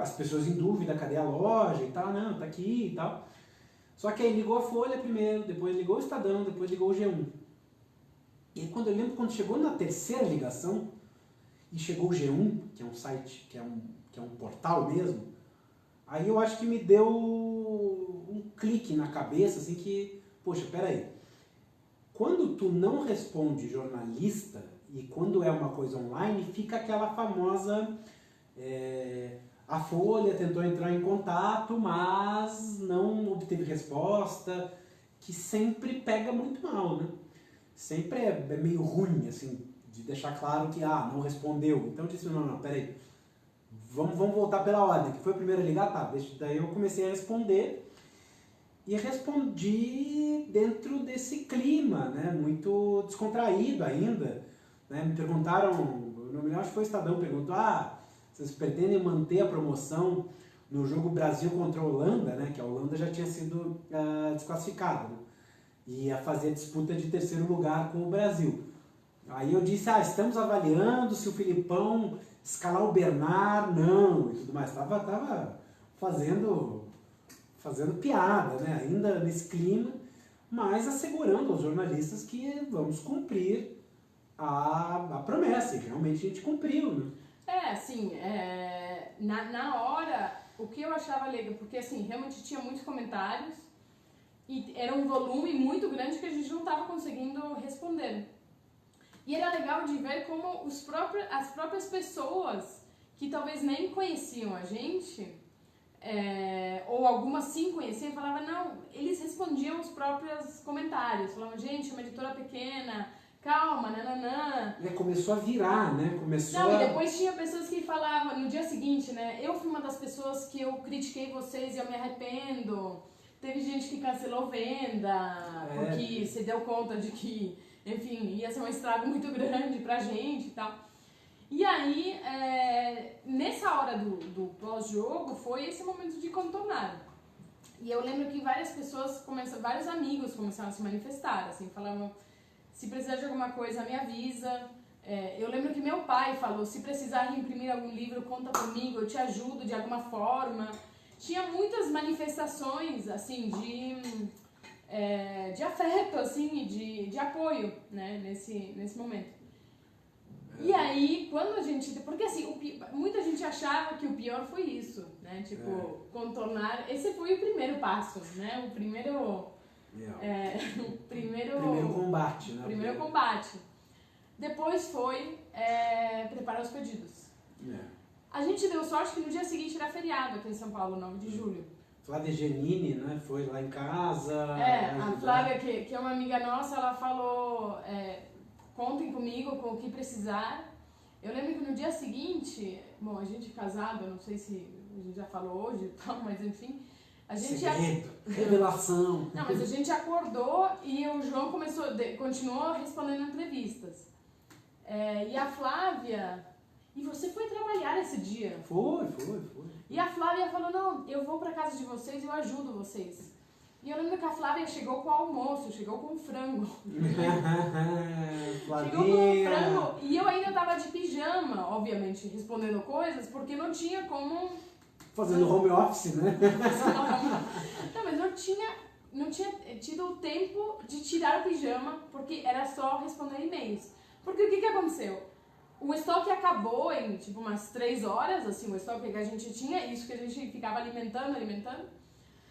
As pessoas em dúvida, cadê a loja e tal, não, tá aqui e tal. Só que aí ligou a Folha primeiro, depois ligou o Estadão, depois ligou o G1. E aí quando chegou na terceira ligação, e chegou o G1, que é um site, que é um portal mesmo, aí eu acho que me deu um clique na cabeça, assim, que, poxa, peraí, quando tu não responde jornalista, e quando é uma coisa online, fica aquela famosa, a Folha tentou entrar em contato, mas não obteve resposta, que sempre pega muito mal, né? Sempre é meio ruim, assim, de deixar claro que, não respondeu. Então eu disse, não, peraí, vamos voltar pela ordem, que foi o primeiro a ligar, tá, daí eu comecei a responder, e respondi dentro desse clima, né, muito descontraído ainda, né, me perguntaram, não me lembro, acho que foi o Estadão, perguntou, vocês pretendem manter a promoção no jogo Brasil contra a Holanda, né, que a Holanda já tinha sido desclassificada, né, e ia fazer a disputa de terceiro lugar com o Brasil. Aí eu disse, estamos avaliando se o Filipão escalar o Bernard, não, e tudo mais. Tava fazendo piada, né? Ainda nesse clima, mas assegurando aos jornalistas que vamos cumprir a promessa, e realmente a gente cumpriu, né? Assim, na hora, o que eu achava legal, porque assim, realmente tinha muitos comentários e era um volume muito grande que a gente não estava conseguindo responder. E era legal de ver como as próprias pessoas que talvez nem conheciam a gente, ou algumas sim conheciam, falavam, não, eles respondiam os próprios comentários, falavam, gente, é uma editora pequena, calma, nananã. Começou a virar, né? Não, e depois tinha pessoas que falavam, no dia seguinte, né, eu fui uma das pessoas que eu critiquei vocês e eu me arrependo. Teve gente que cancelou venda, porque se deu conta de que, enfim, ia ser um estrago muito grande pra gente e tal. E aí, nessa hora do pós-jogo, foi esse momento de contornar. E eu lembro que várias pessoas, vários amigos começaram a se manifestar, assim, falavam, se precisar de alguma coisa, me avisa. Eu lembro que meu pai falou, se precisar imprimir algum livro, conta comigo, eu te ajudo de alguma forma. Tinha muitas manifestações, assim, de afeto, assim, de apoio, né, nesse momento. E aí, quando a gente... Porque, assim, muita gente achava que o pior foi isso, né, tipo, contornar... Esse foi o primeiro passo, né, o primeiro combate, né? Primeiro combate. Depois foi preparar os pedidos. A gente deu sorte que no dia seguinte era feriado aqui em São Paulo, 9 de julho. Flávia Genini, né? Foi lá em casa. A Flávia, que é uma amiga nossa, ela falou, contem comigo com o que precisar. Eu lembro que no dia seguinte, bom, a gente casado, eu não sei se a gente já falou hoje e tal, mas enfim... Segredo, revelação. Não, mas a gente acordou e o João continuou respondendo entrevistas. E a Flávia... E você foi trabalhar esse dia? Foi. E a Flávia falou, não, eu vou pra casa de vocês, eu ajudo vocês. E eu lembro que a Flávia chegou com o almoço, chegou com frango. Chegou com o frango e eu ainda tava de pijama, obviamente, respondendo coisas, porque não tinha como... Fazendo home office, né? Não, mas não tinha tido o tempo de tirar o pijama, porque era só responder e-mails. Porque o que aconteceu? O estoque acabou em, tipo, umas 3 horas, assim, o estoque que a gente tinha, isso que a gente ficava alimentando,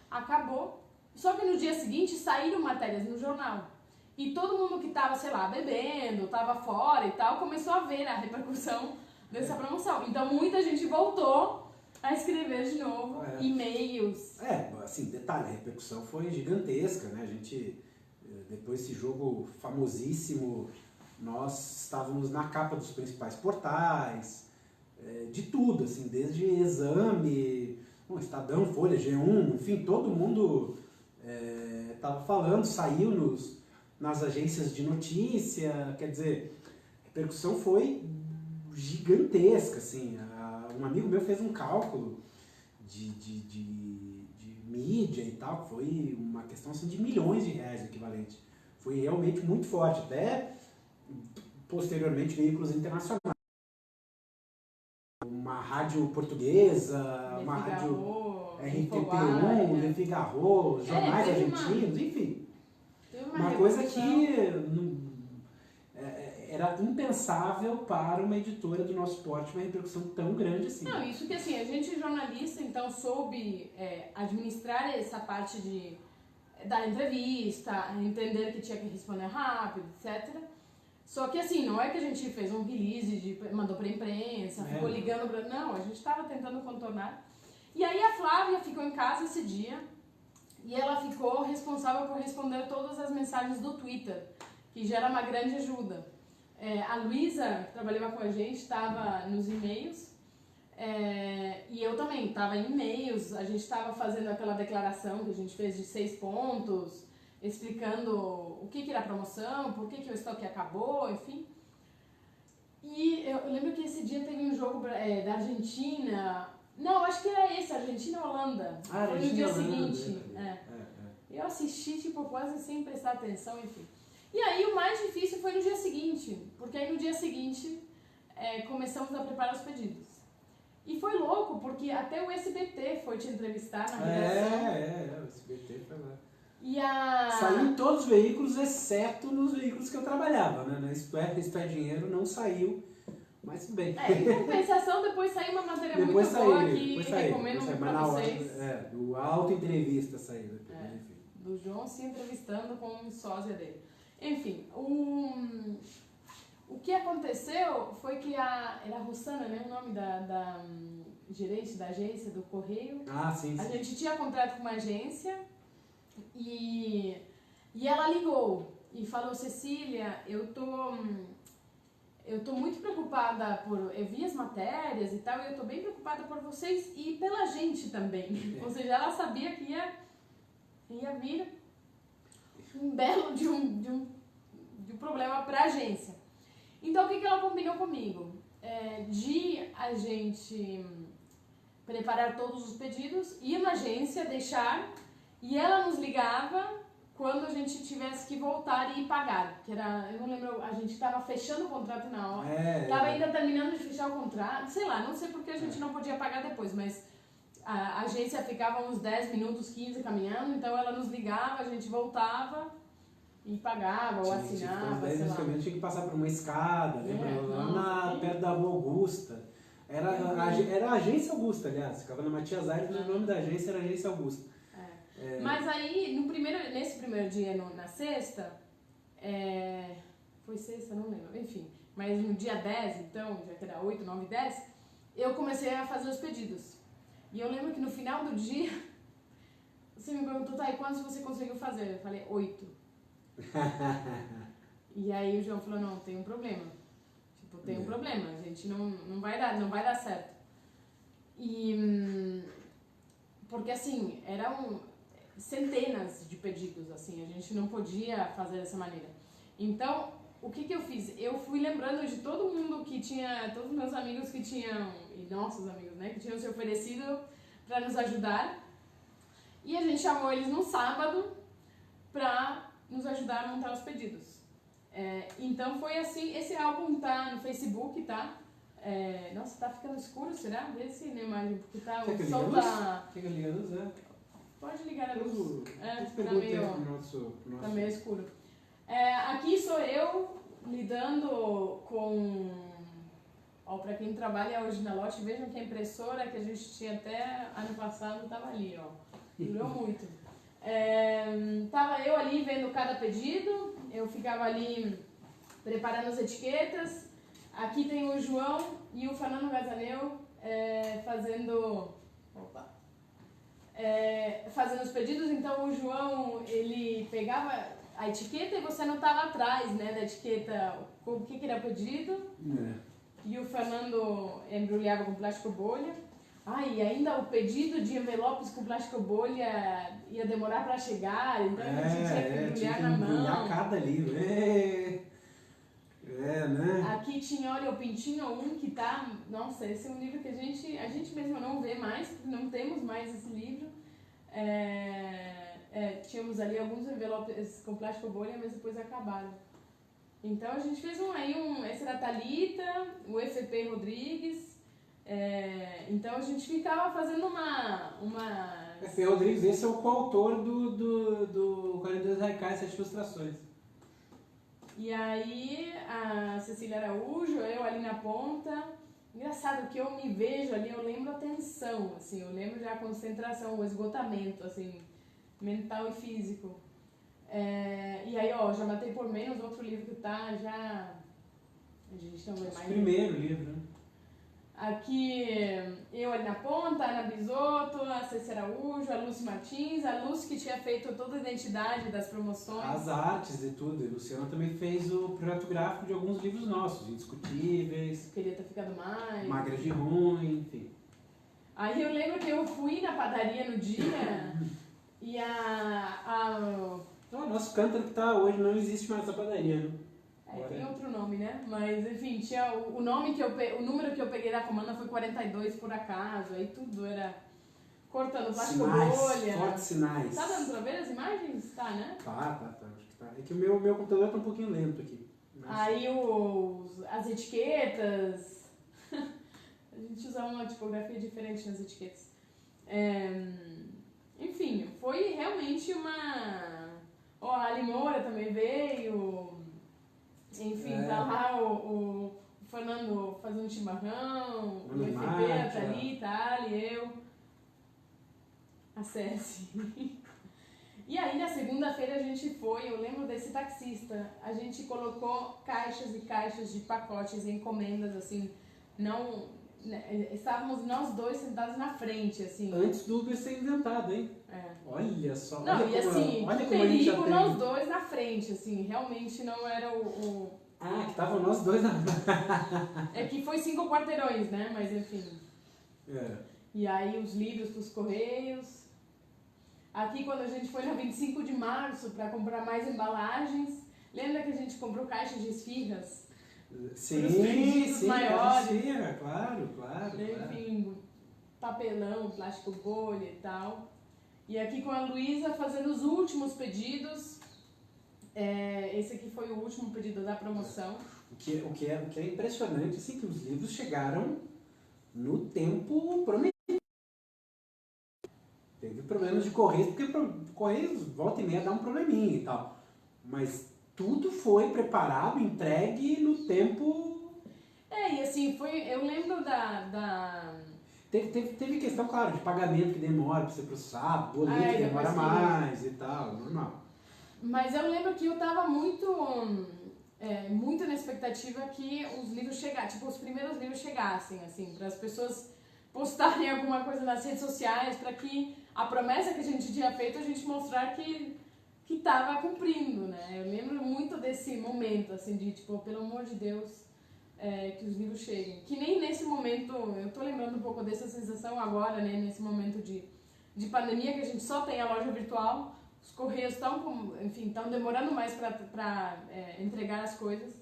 acabou. Só que no dia seguinte saíram matérias no jornal. E todo mundo que tava, sei lá, bebendo, tava fora e tal, começou a ver a repercussão dessa promoção. Então muita gente voltou a escrever de novo e-mails. Assim, detalhe, a repercussão foi gigantesca, né? A gente, depois desse jogo famosíssimo, nós estávamos na capa dos principais portais, de tudo, assim, desde Exame, Estadão, Folha, G1, enfim, todo mundo estava falando, saiu nas agências de notícia, quer dizer, a repercussão foi gigantesca, assim. Um amigo meu fez um cálculo de mídia e tal, foi uma questão assim, de milhões de reais equivalente. Foi realmente muito forte, até posteriormente veículos internacionais. Uma rádio portuguesa, uma rádio RTP1, Le Figaro, jornais argentinos, enfim. Uma coisa que era impensável para uma editora do nosso porte, uma repercussão tão grande assim. Não, isso que assim, a gente jornalista, então soube administrar essa parte de dar entrevista, entender que tinha que responder rápido, etc. Só que assim, não é que a gente fez um release, mandou pra imprensa, ficou ligando pra... Não, a gente estava tentando contornar. E aí a Flávia ficou em casa esse dia e ela ficou responsável por responder todas as mensagens do Twitter, que já era uma grande ajuda. A Luísa, que trabalhava com a gente, estava nos e-mails, e eu também estava em e-mails. A gente estava fazendo aquela declaração que a gente fez de 6 pontos, explicando o que era a promoção, por que o estoque acabou, enfim. E eu lembro que esse dia teve um jogo da Argentina. Não, acho que era esse, Argentina ou Holanda. Foi no dia seguinte. Eu assisti, tipo, quase sem prestar atenção, enfim. E aí o mais difícil foi no dia seguinte, porque aí no dia seguinte começamos a preparar os pedidos. E foi louco, porque até o SBT foi te entrevistar na redação. O SBT foi lá. E saiu em todos os veículos, exceto nos veículos que eu trabalhava, né? Na Isto é Dinheiro não saiu Mas tudo bem. Em compensação, depois saiu uma matéria muito boa que recomendo muito pra vocês. Do auto-entrevista saiu. Enfim. Do João se entrevistando com um sósia dele. Enfim, o que aconteceu foi que era a Rossana, né, o nome da gerente da agência do Correio. Sim. A gente tinha contrato com uma agência e ela ligou e falou: Cecília, eu tô muito preocupada eu vi as matérias e tal, e eu tô bem preocupada por vocês e pela gente também. Ou seja, ela sabia que ia vir um belo de um problema para a agência. Então, o que ela combinou comigo? De a gente preparar todos os pedidos, ir na agência, deixar, e ela nos ligava quando a gente tivesse que voltar e pagar. Que era, eu não lembro, a gente estava fechando o contrato na hora, estava ainda terminando de fechar o contrato, sei lá, não sei porque a gente não podia pagar depois, mas a agência ficava uns 10 minutos, 15 caminhando, então ela nos ligava, a gente voltava e pagava ou assinava, sei lá. Tinha que passar por uma escada, lembra? Lá perto da Rua Augusta. Era a Agência Augusta, aliás, ficava na Matias Aires, o nome da agência era Agência Augusta. Mas aí, nesse primeiro dia, na sexta, foi sexta, não lembro, enfim, mas no dia 10, então, já que era 8, 9, 10, eu comecei a fazer os pedidos. E eu lembro que no final do dia, você me perguntou: tá, e quantos você conseguiu fazer? Eu falei: 8. E aí o João falou: não, tem um problema. Tipo, tem um problema, a gente não vai dar certo. Porque assim, eram centenas de pedidos, assim, a gente não podia fazer dessa maneira. Então, o que eu fiz? Eu fui lembrando de todo mundo que tinha, todos os meus amigos que tinham, e nossos amigos, né, que tinham se oferecido para nos ajudar. E a gente chamou eles no sábado para nos ajudar a montar os pedidos. Então foi assim, esse álbum tá no Facebook, tá? Nossa, tá ficando escuro, será? Vê se na imagem, porque tá, o sol tá... Quer que eu ligue a luz, Pode ligar a luz. Tá meio escuro. Aqui sou eu lidando com... Para quem trabalha hoje na lote, vejam que a impressora que a gente tinha até ano passado estava ali, ó. Durou muito. Tava eu ali vendo cada pedido, eu ficava ali preparando as etiquetas. Aqui tem o João e o Fernando Gazaneu fazendo os pedidos. Então o João, ele pegava a etiqueta e você anotava atrás, né, da etiqueta o que era pedido. E o Fernando embrulhava com plástico bolha. E ainda o pedido de envelopes com plástico bolha ia demorar para chegar, então a gente tinha que embrulhar na mão. Embrulhar cada livro. Né? Aqui tinha, olha, o Pintinho 1 que tá... Nossa, esse é um livro que a gente mesmo não vê mais, porque não temos mais esse livro. Tínhamos ali alguns envelopes com plástico bolha, mas depois acabaram. Então a gente fez esse era a Thalita, o FP Rodrigues. Então a gente ficava fazendo uma... FP Rodrigues, esse é o coautor do 42 Radicais, 7 Ilustrações. E aí a Cecília Araújo, eu ali na ponta. Engraçado que eu me vejo ali, eu lembro a tensão, assim, eu lembro já a concentração, o esgotamento, assim, mental e físico. E aí, já matei por menos outro livro que tá já... A gente não vê mais. Primeiro livro, né? Aqui, eu ali na ponta, a Ana Bisotto, a Cecília Araújo, a Lúcia Martins, a Lúcia que tinha feito toda a identidade das promoções. As artes e tudo. E a Luciana também fez o projeto gráfico de alguns livros nossos, Indiscutíveis. Queria ter ficado mais. Magras de Ruim, enfim. Aí eu lembro que eu fui na padaria no dia e O nosso cântaro que tá hoje não existe mais essa padaria, né? Tem outro nome, né? Mas, enfim, tinha o número que eu peguei da comanda foi 42 por acaso, aí tudo era cortando plástico bolha. Fortes sinais. Tá dando pra ver as imagens? Tá, né? Tá, acho que tá. É que o meu computador tá um pouquinho lento aqui. Mas... Aí as etiquetas, a gente usava uma tipografia diferente nas etiquetas. Enfim, foi realmente uma... a Ali Moura também veio... Enfim, tá lá o o Fernando fazendo chimarrão, o Mano FP, Mate, a Thalita, a Ali, eu, a Ceci. E aí na segunda-feira a gente foi, eu lembro desse taxista, a gente colocou caixas e caixas de pacotes e encomendas, assim, não... Estávamos nós dois sentados na frente, assim. Antes do Uber ser inventado, hein? É. Olha só. Não, olha e assim, olha que como a gente já perigo tem. nós dois na frente, assim, realmente não era o... Ah, que estavam nós dois na... É que foi 5 quarteirões, né, mas enfim. É. E aí os livros pros Correios. Aqui quando a gente foi na 25 de março para comprar mais embalagens, lembra que a gente comprou caixas de esfirras? Sim, sim, maiores. Claro, claro. Enfim, papelão, plástico bolha e tal. E aqui com a Luísa fazendo os últimos pedidos. Esse aqui foi o último pedido da promoção. O que é impressionante, assim, que os livros chegaram no tempo prometido. Teve problemas de Correios, porque Correios, volta e meia, dá um probleminha e tal. Mas tudo foi preparado, entregue no tempo... E assim, eu lembro Teve questão, claro, de pagamento que demora para ser processado, boleto que demora mais e tal, normal. Mas eu lembro que eu tava muito na expectativa que os livros chegassem, tipo, os primeiros livros chegassem, assim, para as pessoas postarem alguma coisa nas redes sociais, para que a promessa que a gente tinha feito, a gente mostrar que tava cumprindo, né? Eu lembro muito desse momento, assim, de tipo, pelo amor de Deus, que os livros cheguem. Que nem nesse momento, eu tô lembrando um pouco dessa sensação agora, né? Nesse momento de pandemia, que a gente só tem a loja virtual, os correios estão demorando mais para entregar as coisas.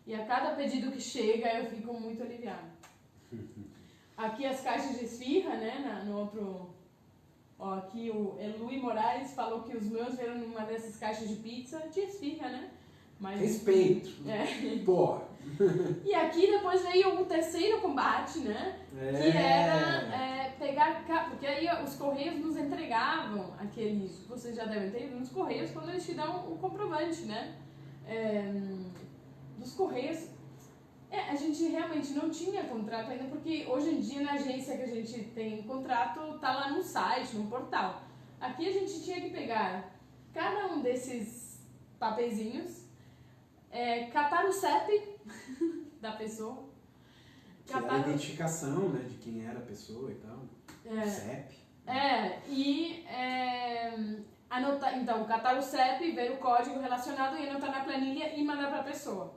E a cada pedido que chega, eu fico muito aliviada. Aqui as caixas de esfirra, né? No outro... Ó, aqui o Luiz Moraes falou que os meus vieram numa dessas caixas de pizza de esfirra, né? Mas, respeito. Pô. E aqui depois veio o terceiro combate, né? Que era pegar... Porque aí os Correios nos entregavam aqueles... Vocês já devem ter ido nos Correios quando eles te dão o comprovante, né? Dos Correios... a gente realmente não tinha contrato ainda, porque hoje em dia na agência que a gente tem contrato, tá lá no site, no portal. Aqui a gente tinha que pegar cada um desses papeizinhos, catar o CEP da pessoa. Catar a identificação, né, de quem era a pessoa e tal. CEP. Anotar, então, catar o CEP, ver o código relacionado e anotar na planilha e mandar para a pessoa.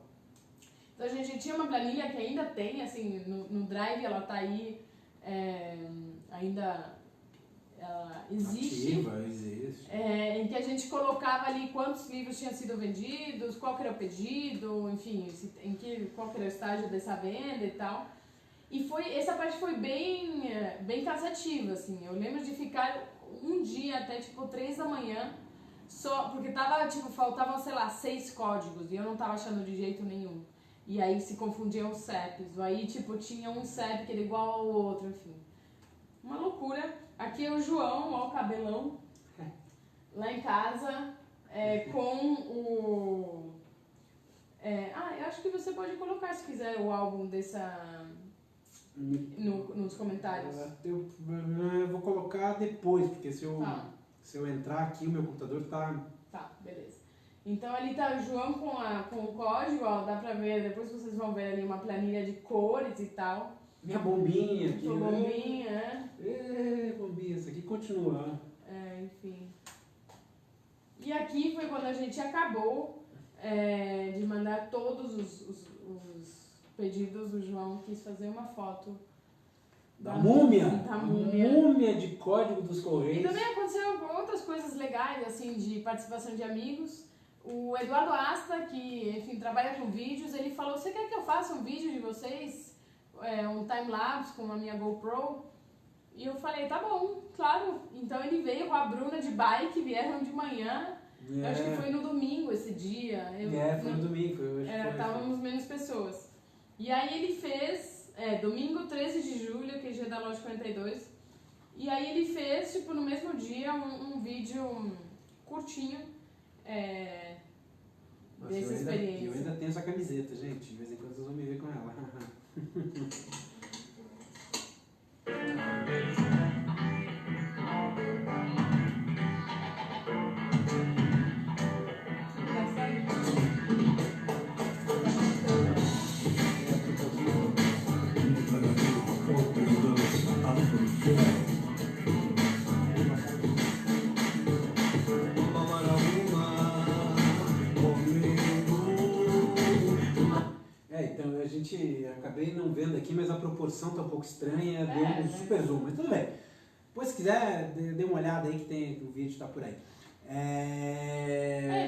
Então a gente tinha uma planilha que ainda tem, assim, no Drive, ela tá aí, ainda ela existe. Ativa, existe. Em que a gente colocava ali quantos livros tinham sido vendidos, qual que era o pedido, enfim, qual que era o estágio dessa venda e tal. E essa parte foi bem cansativa, assim. Eu lembro de ficar um dia até, 3 da manhã, só, porque faltavam, sei lá, 6 códigos, e eu não tava achando de jeito nenhum. E aí se confundiam os CEPs. Aí, tinha um CEP que era igual ao outro, enfim. Uma loucura. Aqui é o João, ó, o cabelão. Lá em casa, com o... eu acho que você pode colocar, se quiser, o álbum nos comentários. Eu vou colocar depois, porque se eu entrar aqui, o meu computador tá... Tá, beleza. Então ali tá o João com o código, ó, dá pra ver, depois vocês vão ver ali uma planilha de cores e tal. Minha bombinha aqui, Sua bombinha, bombinha, isso aqui continua. Enfim. E aqui foi quando a gente acabou de mandar todos os pedidos. O João quis fazer uma foto da múmia? Da múmia. Múmia de código dos Correios. E também aconteceram outras coisas legais, assim, de participação de amigos. O Eduardo Asta, que, enfim, trabalha com vídeos, ele falou, você quer que eu faça um vídeo de vocês? Um time-lapse com a minha GoPro? E eu falei, tá bom, claro. Então ele veio com a Bruna de bike, vieram de manhã. Eu acho que foi no domingo esse dia. Foi no domingo. Estávamos menos pessoas. E aí ele fez, domingo 13 de julho, que é dia da loja 42. E aí ele fez, no mesmo dia, um vídeo curtinho, Nossa, dessa experiência. Eu ainda tenho essa camiseta, gente. De vez em quando vocês vão me ver com ela. Então a gente acabei não vendo aqui, mas a proporção tá um pouco estranha, deu um super zoom, mas tudo bem. Depois, se quiser, dê uma olhada aí que o vídeo tá por aí.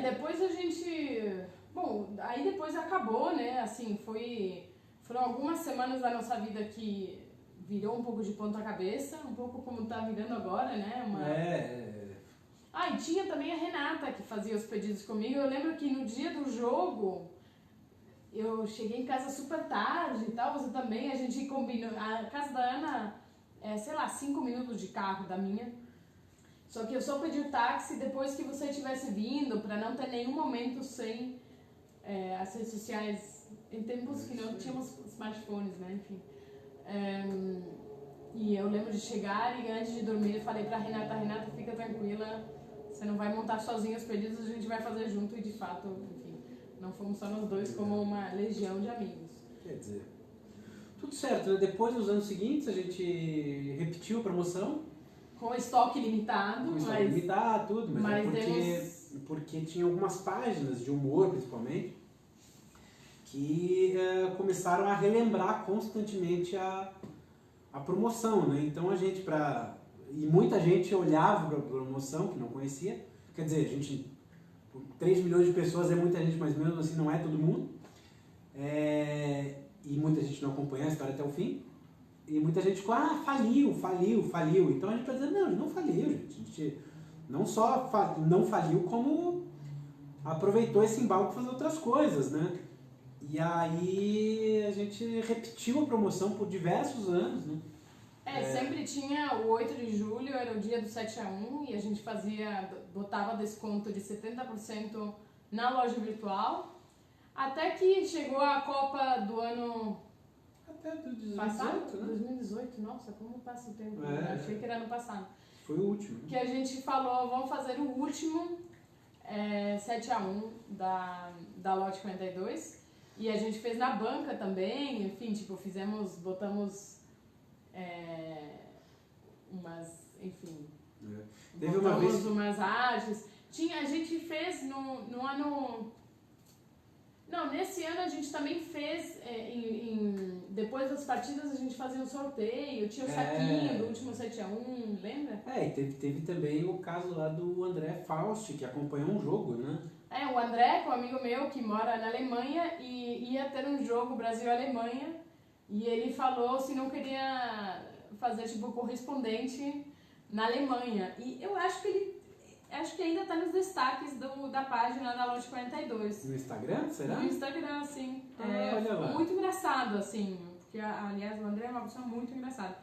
Depois a gente... Bom, aí depois acabou, né? Assim, foram algumas semanas da nossa vida que virou um pouco de ponta cabeça, um pouco como tá virando agora, né? E tinha também a Renata que fazia os pedidos comigo. Eu lembro que no dia do jogo, eu cheguei em casa super tarde e tal, você também, a gente combinou. A casa da Ana é, 5 minutos de carro da minha. Só que eu só pedi o táxi depois que você tivesse vindo, para não ter nenhum momento sem as redes sociais, em tempos que não tínhamos smartphones, né, enfim. E eu lembro de chegar e antes de dormir eu falei pra Renata, fica tranquila, você não vai montar sozinha os pedidos, a gente vai fazer junto, e de fato, enfim, não fomos só nós dois, como uma legião de amigos. Quer dizer, tudo certo, né? Depois, nos anos seguintes, a gente repetiu a promoção. Com estoque limitado, tudo, mas porque tinha algumas páginas de humor, principalmente, que começaram a relembrar constantemente a promoção, né? Então a gente, e muita gente olhava para a promoção, que não conhecia, quer dizer, 3 milhões de pessoas é muita gente, mas mesmo assim não é todo mundo, e muita gente não acompanha a história até o fim. E muita gente ficou, faliu. Então a gente vai dizer, não, a gente não faliu, gente. A gente não só não faliu, como aproveitou esse embalo para fazer outras coisas, né? E aí a gente repetiu a promoção por diversos anos, né? Sempre tinha o 8 de julho, era o dia do 7-1, e a gente botava desconto de 70% na loja virtual, até que chegou a Copa do ano... Até do 2018, passado? né? 2018, nossa, como passa o tempo? Eu achei que era no passado. Foi o último. Que a gente falou, vamos fazer o último 7-1 da Lote 42. E a gente fez na banca também, enfim, botamos Teve uma vez... umas artes. A gente fez no ano... Não, nesse ano a gente também fez, depois das partidas a gente fazia um sorteio, tinha o saquinho do último 7-1, lembra? E teve também o caso lá do André Faust, que acompanhou um jogo, né? O André, que é um amigo meu que mora na Alemanha, e ia ter um jogo Brasil-Alemanha, e ele falou se não queria fazer correspondente na Alemanha. E eu acho que ainda está nos destaques da página da Lote 42. No Instagram, será? No Instagram, sim. Olha lá. Muito engraçado, assim, porque, aliás, o André é uma pessoa muito engraçada.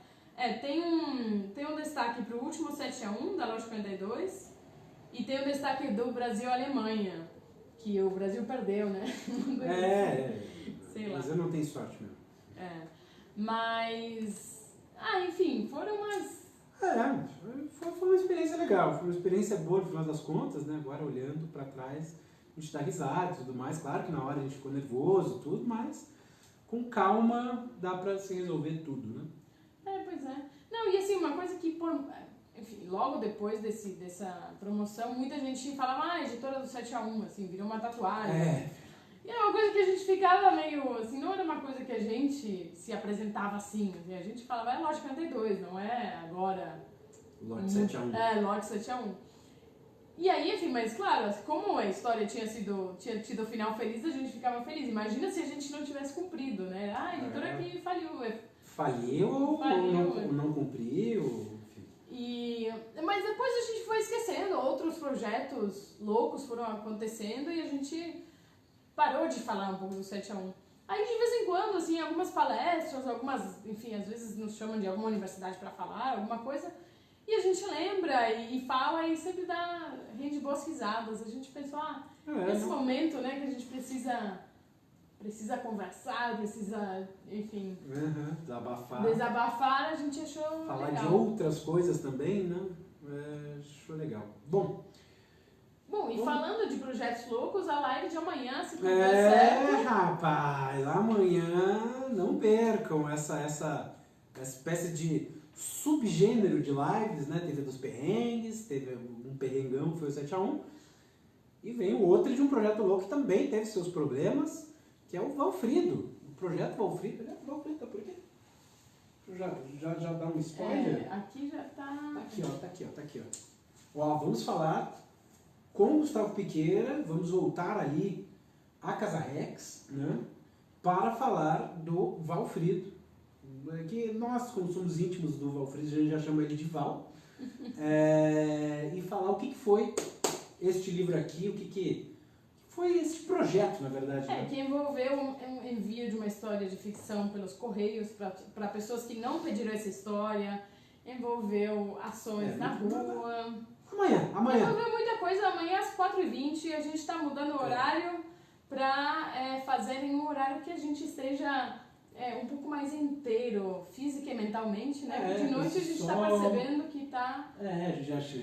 Tem um destaque para o último 7-1 da Lote 42 e tem o destaque do Brasil-Alemanha, que o Brasil perdeu, né? Sei lá. Mas eu não tenho sorte mesmo. Mas, enfim, foram umas... Foi uma experiência legal, foi uma experiência boa no final das contas, né? Agora olhando pra trás, a gente dá risada e tudo mais. Claro que na hora a gente ficou nervoso, tudo, mas com calma dá pra se resolver tudo, né? Pois é. Não, e assim, uma coisa que, enfim, logo depois dessa promoção, muita gente falava, editora do 7-1, assim, virou uma tatuagem. E era uma coisa que a gente ficava meio, assim, não era uma coisa que a gente se apresentava assim, a gente falava, Lote 42, não é agora... Lote 7-1. Lote 7-1. E aí, enfim, mas claro, como a história tinha tido final feliz, a gente ficava feliz. Imagina se a gente não tivesse cumprido, né? A editora que faliu. Faliu ou não cumpriu, enfim. Mas depois a gente foi esquecendo, outros projetos loucos foram acontecendo e a gente parou de falar um pouco do 7-1. Aí, de vez em quando, assim, algumas palestras, enfim, às vezes nos chamam de alguma universidade para falar, alguma coisa, E a gente lembra e fala e sempre rende boas risadas. A gente pensou, nesse momento, né, que a gente precisa conversar, precisa, enfim, desabafar, a gente achou falar legal. de outras coisas também, né? Achou legal. Bom, e falando de projetos loucos, a live de amanhã, se tudo der certo... rapaz, amanhã não percam essa espécie de subgênero de lives, né? Teve a dos perrengues, teve um perrengão que foi o 7x1, e vem o outro de um projeto louco que também teve seus problemas, que é o Valfrido. O projeto Valfrido, tá por quê? Já dá um spoiler? Aqui já tá... Tá aqui, ó. Vamos falar com o Gustavo Piqueira, vamos voltar ali a Casa Rex, né? Para falar do Valfrido. Que nós, como somos íntimos do Valfrido, a gente já chama ele de Val. E falar o que foi este livro aqui, o que foi esse projeto, na verdade. Né? Que envolveu um envio de uma história de ficção pelos Correios para pessoas que não pediram essa história, envolveu ações na rua. Amanhã. Envolveu muita coisa. Amanhã às 4h20 a gente está mudando o horário para fazerem um horário que a gente esteja um pouco mais inteiro, física e mentalmente, né? Porque de noite a gente está percebendo que está...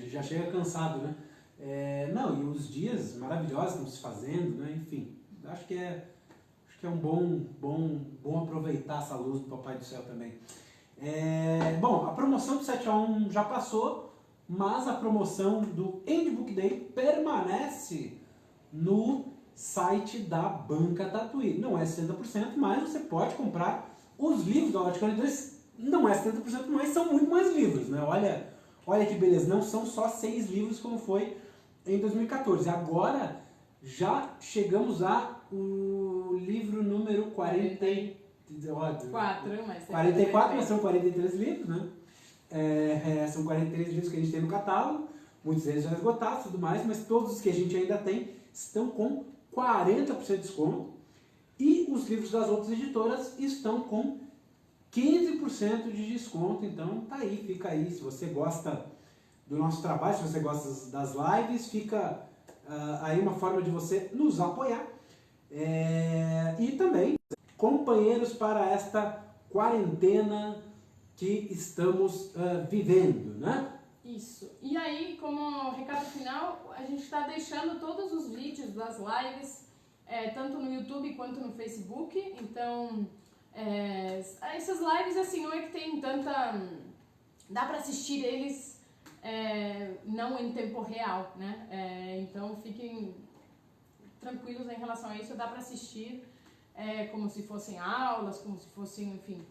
já chega cansado, né? E os dias maravilhosos estão se fazendo, né? Enfim, acho que é um bom aproveitar essa luz do Papai do Céu também. A promoção do 7x1 já passou, mas a promoção do Handbook Day permanece no site da Banca Tatuí. Não é 60%, mas você pode comprar os livros da Lote 42. Não é 70%, mas são muito mais livros, né? Olha que beleza, não são só 6 livros como foi em 2014. Agora já chegamos o livro número 44, mas são 43 livros, né? São 43 livros que a gente tem no catálogo, muitos deles já esgotados e tudo mais, mas todos os que a gente ainda tem estão com 40% de desconto, e os livros das outras editoras estão com 15% de desconto. Então tá aí, fica aí, se você gosta do nosso trabalho, se você gosta das lives, fica aí uma forma de você nos apoiar, e também companheiros para esta quarentena que estamos vivendo, né? Isso. E aí, como recado final, a gente está deixando todos os vídeos das lives, tanto no YouTube quanto no Facebook. Então, essas lives, assim, não é que tem tanta... Dá para assistir eles não em tempo real, né? Então, fiquem tranquilos em relação a isso. Dá para assistir como se fossem aulas, como se fossem, enfim...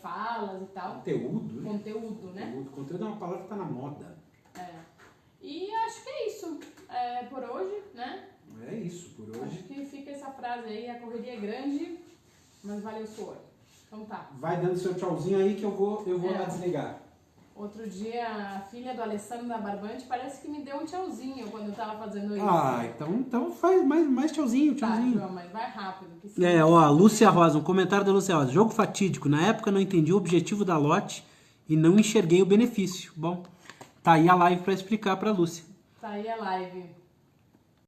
falas e tal. Conteúdo, né? Conteúdo é uma palavra que está na moda. E acho que é isso por hoje, né? É isso por hoje. Acho que fica essa frase aí, a correria é grande, mas vale o suor. Então tá. Vai dando seu tchauzinho aí que eu vou lá desligar. Outro dia, a filha do Alessandro da Barbante parece que me deu um tchauzinho quando eu tava fazendo isso. Então faz mais tchauzinho. Tá, João, mas vai rápido. Lúcia Rosa, um comentário da Lúcia Rosa. Jogo fatídico. Na época não entendi o objetivo da lote e não enxerguei o benefício. Bom, tá aí a live para explicar pra Lúcia. Tá aí a live.